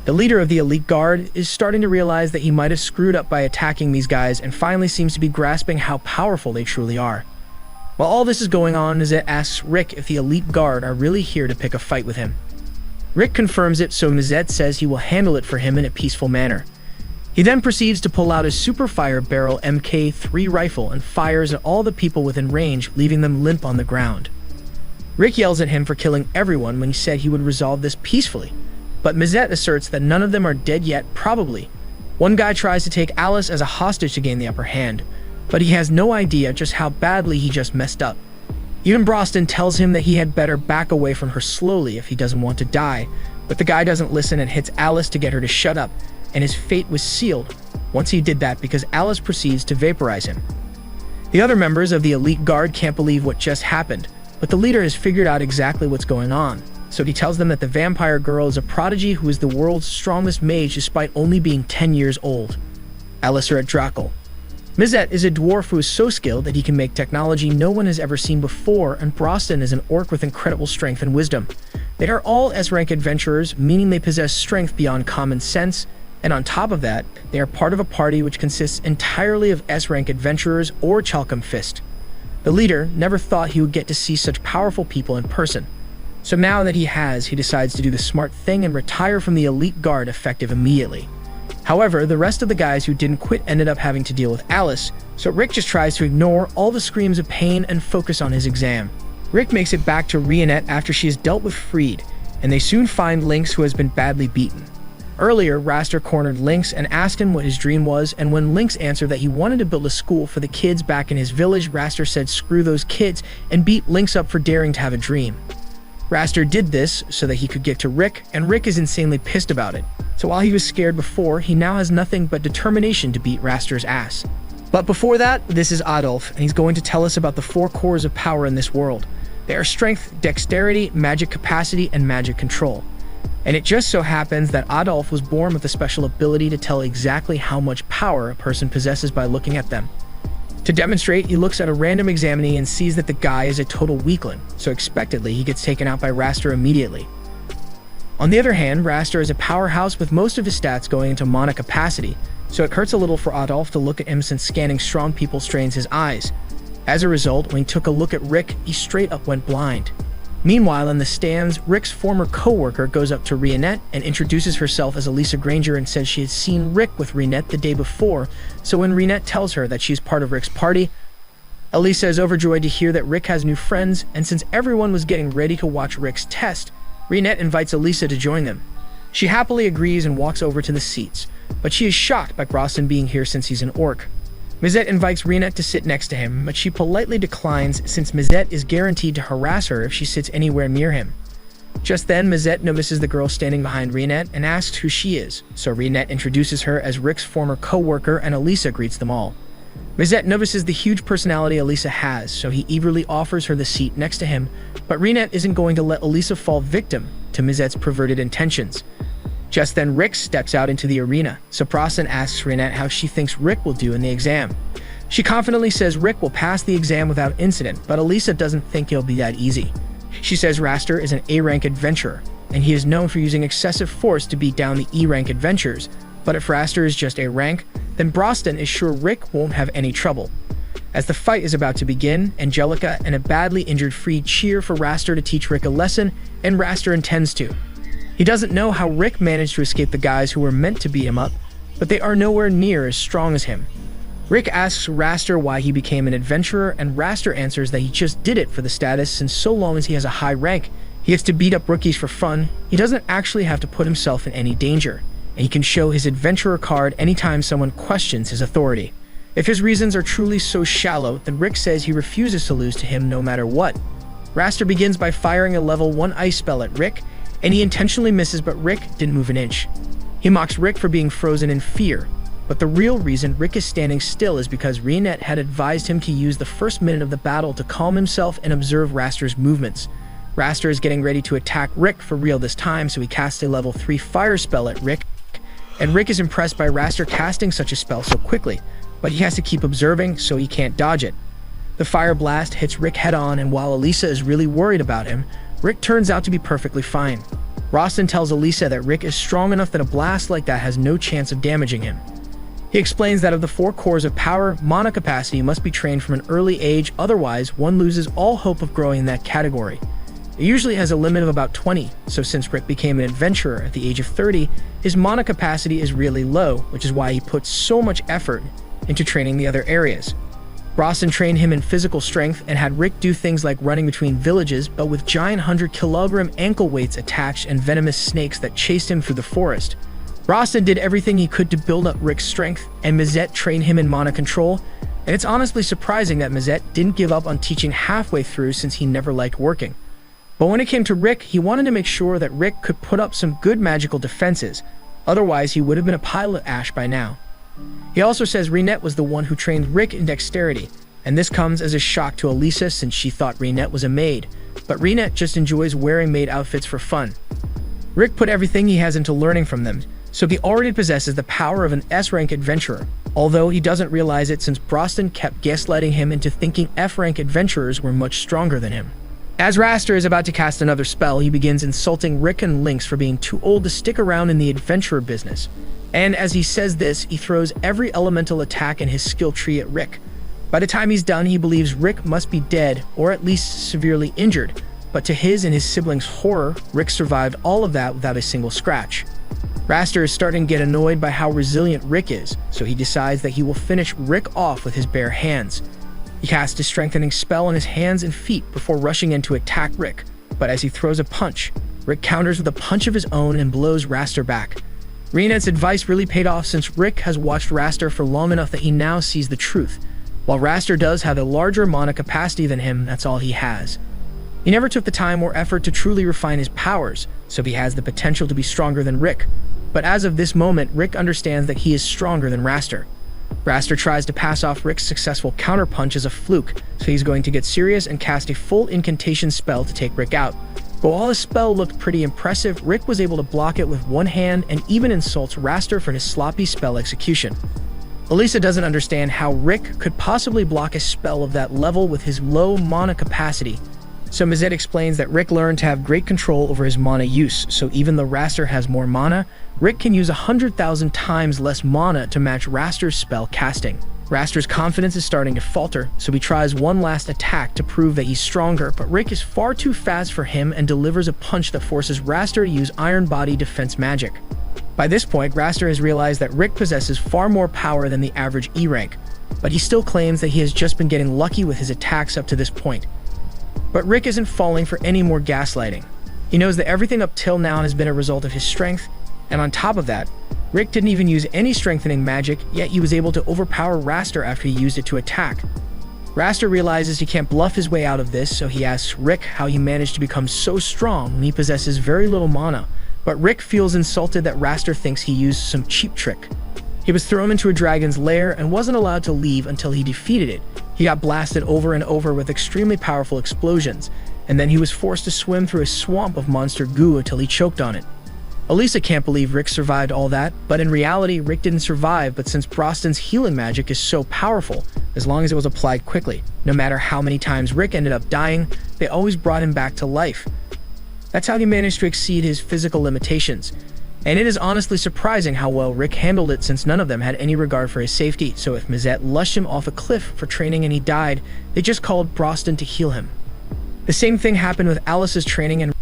The leader of the elite guard is starting to realize that he might have screwed up by attacking these guys and finally seems to be grasping how powerful they truly are. While all this is going on, Mizet asks Rick if the elite guard are really here to pick a fight with him. Rick confirms it, so Mizet says he will handle it for him in a peaceful manner. He then proceeds to pull out his Super Fire Barrel MK3 rifle and fires at all the people within range, leaving them limp on the ground. Rick yells at him for killing everyone when he said he would resolve this peacefully, but Mizet asserts that none of them are dead yet, probably. One guy tries to take Alice as a hostage to gain the upper hand, but he has no idea just how badly he just messed up. Even Broston tells him that he had better back away from her slowly if he doesn't want to die, but the guy doesn't listen and hits Alice to get her to shut up, and his fate was sealed once he did that because Alice proceeds to vaporize him. The other members of the elite guard can't believe what just happened, but the leader has figured out exactly what's going on, so he tells them that the vampire girl is a prodigy who is the world's strongest mage despite only being 10 years old. Aliseret Drakel. Mizet is a dwarf who is so skilled that he can make technology no one has ever seen before, and Broston is an orc with incredible strength and wisdom. They are all S-rank adventurers, meaning they possess strength beyond common sense, and on top of that, they are part of a party which consists entirely of S-rank adventurers or Chalcom Fist. The leader never thought he would get to see such powerful people in person. So now that he has, he decides to do the smart thing and retire from the elite guard effective immediately. However, the rest of the guys who didn't quit ended up having to deal with Alice, so Rick just tries to ignore all the screams of pain and focus on his exam. Rick makes it back to Rionette after she has dealt with Freed, and they soon find Lynx, who has been badly beaten. Earlier, Raster cornered Lynx and asked him what his dream was, and when Lynx answered that he wanted to build a school for the kids back in his village, Raster said screw those kids and beat Lynx up for daring to have a dream. Raster did this so that he could get to Rick, and Rick is insanely pissed about it. So while he was scared before, he now has nothing but determination to beat Raster's ass. But before that, this is Adolf, and he's going to tell us about the 4 cores of power in this world. They are strength, dexterity, magic capacity, and magic control. And it just so happens that Adolf was born with a special ability to tell exactly how much power a person possesses by looking at them. To demonstrate, he looks at a random examinee and sees that the guy is a total weakling, so expectedly he gets taken out by Raster immediately. On the other hand, Raster is a powerhouse with most of his stats going into mana capacity, so it hurts a little for Adolf to look at him since scanning strong people strains his eyes. As a result, when he took a look at Rick, he straight up went blind. Meanwhile, in the stands, Rick's former co-worker goes up to Rionette and introduces herself as Elisa Granger and says she had seen Rick with Rionette the day before, so when Rionette tells her that she's part of Rick's party, Elisa is overjoyed to hear that Rick has new friends, and since everyone was getting ready to watch Rick's test, Rionette invites Elisa to join them. She happily agrees and walks over to the seats, but she is shocked by Broston being here since he's an orc. Mizet invites Rionette to sit next to him, but she politely declines since Mizet is guaranteed to harass her if she sits anywhere near him. Just then, Mizet notices the girl standing behind Rionette and asks who she is, so Rionette introduces her as Rick's former co-worker and Elisa greets them all. Mizet notices the huge personality Elisa has, so he eagerly offers her the seat next to him, but Rionette isn't going to let Elisa fall victim to Mizet's perverted intentions. Just then, Rick steps out into the arena, so Broston asks Rionette how she thinks Rick will do in the exam. She confidently says Rick will pass the exam without incident, but Elisa doesn't think it'll be that easy. She says Raster is an A-rank adventurer, and he is known for using excessive force to beat down the E-rank adventurers, but if Raster is just A-rank, then Broston is sure Rick won't have any trouble. As the fight is about to begin, Angelica and a badly injured Freed cheer for Raster to teach Rick a lesson, and Raster intends to. He doesn't know how Rick managed to escape the guys who were meant to beat him up, but they are nowhere near as strong as him. Rick asks Raster why he became an adventurer, and Raster answers that he just did it for the status, since so long as he has a high rank, he gets to beat up rookies for fun. He doesn't actually have to put himself in any danger, and he can show his adventurer card anytime someone questions his authority. If his reasons are truly so shallow, then Rick says he refuses to lose to him no matter what. Raster begins by firing a level 1 ice spell at Rick, and he intentionally misses, but Rick didn't move an inch. He mocks Rick for being frozen in fear, but the real reason Rick is standing still is because Rionette had advised him to use the first minute of the battle to calm himself and observe Raster's movements. Raster is getting ready to attack Rick for real this time, so he casts a level 3 fire spell at Rick, and Rick is impressed by Raster casting such a spell so quickly, but he has to keep observing so he can't dodge it. The fire blast hits Rick head-on, and while Elisa is really worried about him, Rick turns out to be perfectly fine. Rostin tells Elisa that Rick is strong enough that a blast like that has no chance of damaging him. He explains that of the 4 cores of power, mana capacity must be trained from an early age, otherwise one loses all hope of growing in that category. It usually has a limit of about 20, so since Rick became an adventurer at the age of 30, his mana capacity is really low, which is why he puts so much effort into training the other areas. Rostin trained him in physical strength and had Rick do things like running between villages, but with giant 100-kilogram ankle weights attached and venomous snakes that chased him through the forest. Rostin did everything he could to build up Rick's strength, and Mazette trained him in mana control, and it's honestly surprising that Mazette didn't give up on teaching halfway through since he never liked working. But when it came to Rick, he wanted to make sure that Rick could put up some good magical defenses, otherwise he would have been a pile of ash by now. He also says Rionette was the one who trained Rick in dexterity, and this comes as a shock to Elisa since she thought Rionette was a maid, but Rionette just enjoys wearing maid outfits for fun. Rick put everything he has into learning from them, so he already possesses the power of an S-rank adventurer, although he doesn't realize it since Broston kept gaslighting him into thinking F-rank adventurers were much stronger than him. As Raster is about to cast another spell, he begins insulting Rick and Lynx for being too old to stick around in the adventurer business. And as he says this, he throws every elemental attack in his skill tree at Rick. By the time he's done, he believes Rick must be dead or at least severely injured, but to his and his siblings' horror, Rick survived all of that without a single scratch. Raster is starting to get annoyed by how resilient Rick is, so he decides that he will finish Rick off with his bare hands. He casts a strengthening spell on his hands and feet before rushing in to attack Rick, but as he throws a punch, Rick counters with a punch of his own and blows Raster back. Rionette's advice really paid off since Rick has watched Raster for long enough that he now sees the truth. While Raster does have a larger mana capacity than him, that's all he has. He never took the time or effort to truly refine his powers, so he has the potential to be stronger than Rick. But as of this moment, Rick understands that he is stronger than Raster. Raster tries to pass off Rick's successful counterpunch as a fluke, so he's going to get serious and cast a full incantation spell to take Rick out. But while his spell looked pretty impressive, Rick was able to block it with one hand and even insults Raster for his sloppy spell execution. Elisa doesn't understand how Rick could possibly block a spell of that level with his low mana capacity. So Mazette explains that Rick learned to have great control over his mana use, so even though Raster has more mana, Rick can use 100,000 times less mana to match Raster's spell casting. Raster's confidence is starting to falter, so he tries one last attack to prove that he's stronger, but Rick is far too fast for him and delivers a punch that forces Raster to use Iron Body defense magic. By this point, Raster has realized that Rick possesses far more power than the average E rank, but he still claims that he has just been getting lucky with his attacks up to this point. But Rick isn't falling for any more gaslighting. He knows that everything up till now has been a result of his strength, and on top of that, Rick didn't even use any strengthening magic, yet he was able to overpower Raster after he used it to attack. Raster realizes he can't bluff his way out of this, so he asks Rick how he managed to become so strong when he possesses very little mana, but Rick feels insulted that Raster thinks he used some cheap trick. He was thrown into a dragon's lair and wasn't allowed to leave until he defeated it. He got blasted over and over with extremely powerful explosions, and then he was forced to swim through a swamp of monster goo until he choked on it. Elisa can't believe Rick survived all that, but in reality, Rick didn't survive, but since Broston's healing magic is so powerful, as long as it was applied quickly, no matter how many times Rick ended up dying, they always brought him back to life. That's how he managed to exceed his physical limitations. And it is honestly surprising how well Rick handled it since none of them had any regard for his safety, so if Mazette lushed him off a cliff for training and he died, they just called Broston to heal him. The same thing happened with Alice's training and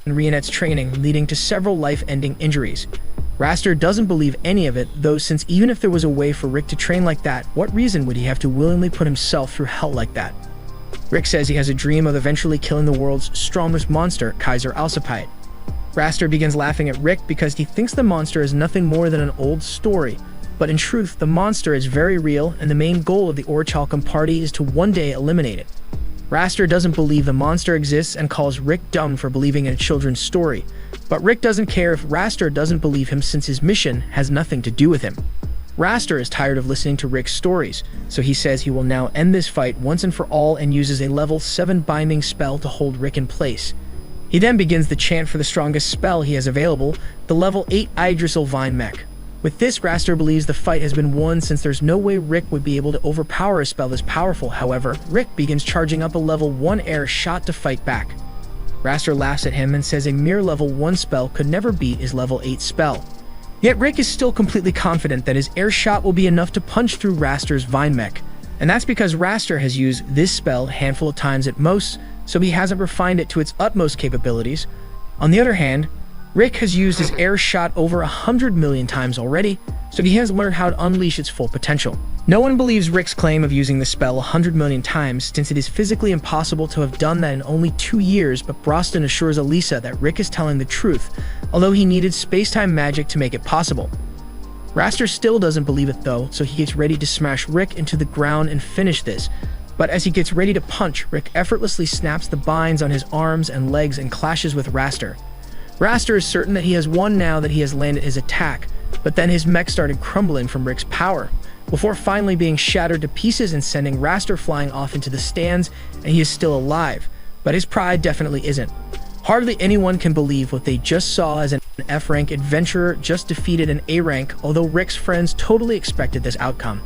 in Rionette's training, leading to several life-ending injuries. Raster doesn't believe any of it, though, since even if there was a way for Rick to train like that, what reason would he have to willingly put himself through hell like that? Rick says he has a dream of eventually killing the world's strongest monster, Kaiser Alcippite. Raster begins laughing at Rick because he thinks the monster is nothing more than an old story. But in truth, the monster is very real, and the main goal of the Orichalcum party is to one day eliminate it. Raster doesn't believe the monster exists and calls Rick dumb for believing in a children's story. But Rick doesn't care if Raster doesn't believe him, since his mission has nothing to do with him. Raster is tired of listening to Rick's stories, so he says he will now end this fight once and for all and uses a level 7 binding spell to hold Rick in place. He then begins the chant for the strongest spell he has available, the level 8 Yggdrasil Vine Mech. With this, Raster believes the fight has been won, since there's no way Rick would be able to overpower a spell this powerful. However, Rick begins charging up a level 1 air shot to fight back. Raster laughs at him and says a mere level 1 spell could never beat his level 8 spell. Yet Rick is still completely confident that his air shot will be enough to punch through Raster's Vine Mech, and that's because Raster has used this spell a handful of times at most, so he hasn't refined it to its utmost capabilities. On the other hand, Rick has used his air shot over 100 million times already, so he has learned how to unleash its full potential. No one believes Rick's claim of using the spell 100 million times, since it is physically impossible to have done that in only 2 years, but Broston assures Elisa that Rick is telling the truth, although he needed space-time magic to make it possible. Raster still doesn't believe it though, so he gets ready to smash Rick into the ground and finish this. But as he gets ready to punch, Rick effortlessly snaps the binds on his arms and legs and clashes with Raster. Raster is certain that he has won now that he has landed his attack, but then his mech started crumbling from Rick's power, before finally being shattered to pieces and sending Raster flying off into the stands, and he is still alive, but his pride definitely isn't. Hardly anyone can believe what they just saw, as an F-rank adventurer just defeated an A-rank, although Rick's friends totally expected this outcome.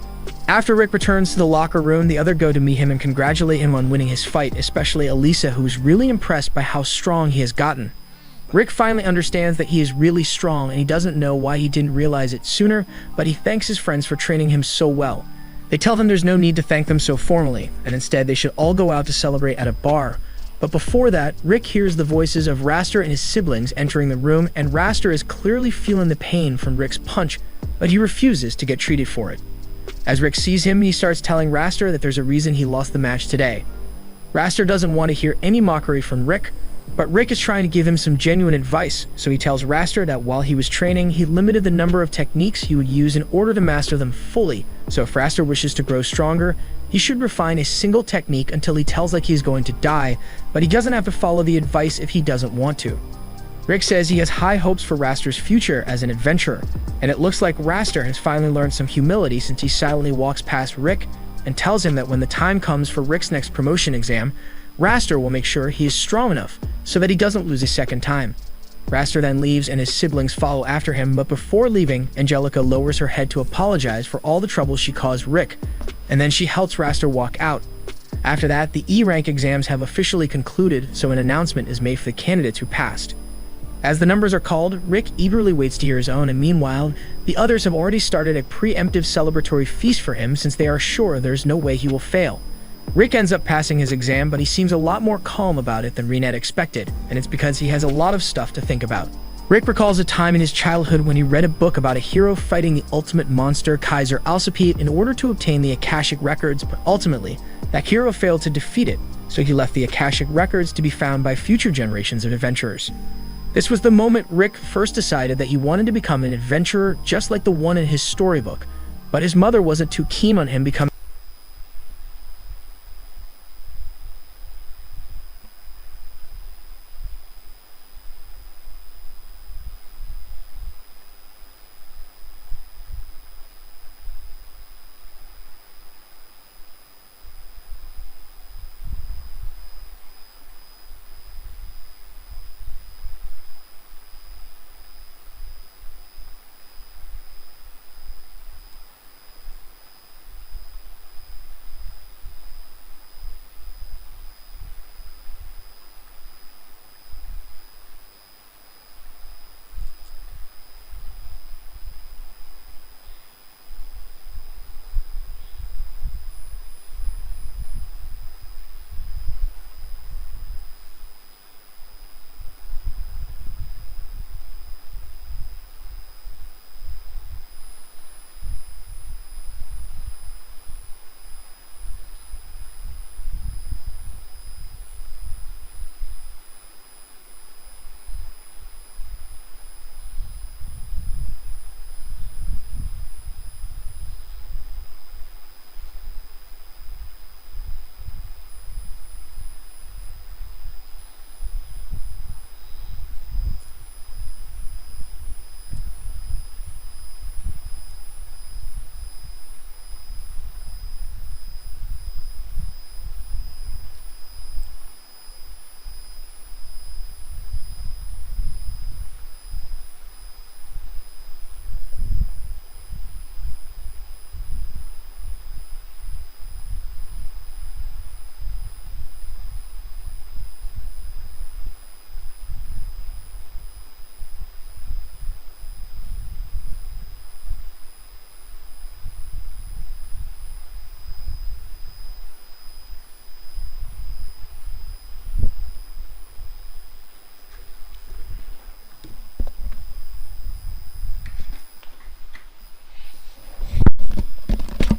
After Rick returns to the locker room, the other go to meet him and congratulate him on winning his fight, especially Elisa, who is really impressed by how strong he has gotten. Rick finally understands that he is really strong, and he doesn't know why he didn't realize it sooner, but he thanks his friends for training him so well. They tell him there's no need to thank them so formally, and instead they should all go out to celebrate at a bar. But before that, Rick hears the voices of Raster and his siblings entering the room, and Raster is clearly feeling the pain from Rick's punch, but he refuses to get treated for it. As Rick sees him, he starts telling Raster that there's a reason he lost the match today. Raster doesn't want to hear any mockery from Rick, but Rick is trying to give him some genuine advice, so he tells Raster that while he was training, he limited the number of techniques he would use in order to master them fully, so if Raster wishes to grow stronger, he should refine a single technique until he tells like he's going to die, but he doesn't have to follow the advice if he doesn't want to. Rick says he has high hopes for Raster's future as an adventurer, and it looks like Raster has finally learned some humility, since he silently walks past Rick and tells him that when the time comes for Rick's next promotion exam, Raster will make sure he is strong enough so that he doesn't lose a second time. Raster then leaves and his siblings follow after him, but before leaving, Angelica lowers her head to apologize for all the trouble she caused Rick, and then she helps Raster walk out. After that, the E-rank exams have officially concluded, so an announcement is made for the candidates who passed. As the numbers are called, Rick eagerly waits to hear his own, and meanwhile, the others have already started a preemptive celebratory feast for him, since they are sure there's no way he will fail. Rick ends up passing his exam, but he seems a lot more calm about it than Rionette expected, and it's because he has a lot of stuff to think about. Rick recalls a time in his childhood when he read a book about a hero fighting the ultimate monster, Kaiser Alcippite, in order to obtain the Akashic Records, but ultimately, that hero failed to defeat it, so he left the Akashic Records to be found by future generations of adventurers. This was the moment Rick first decided that he wanted to become an adventurer just like the one in his storybook, but his mother wasn't too keen on him becoming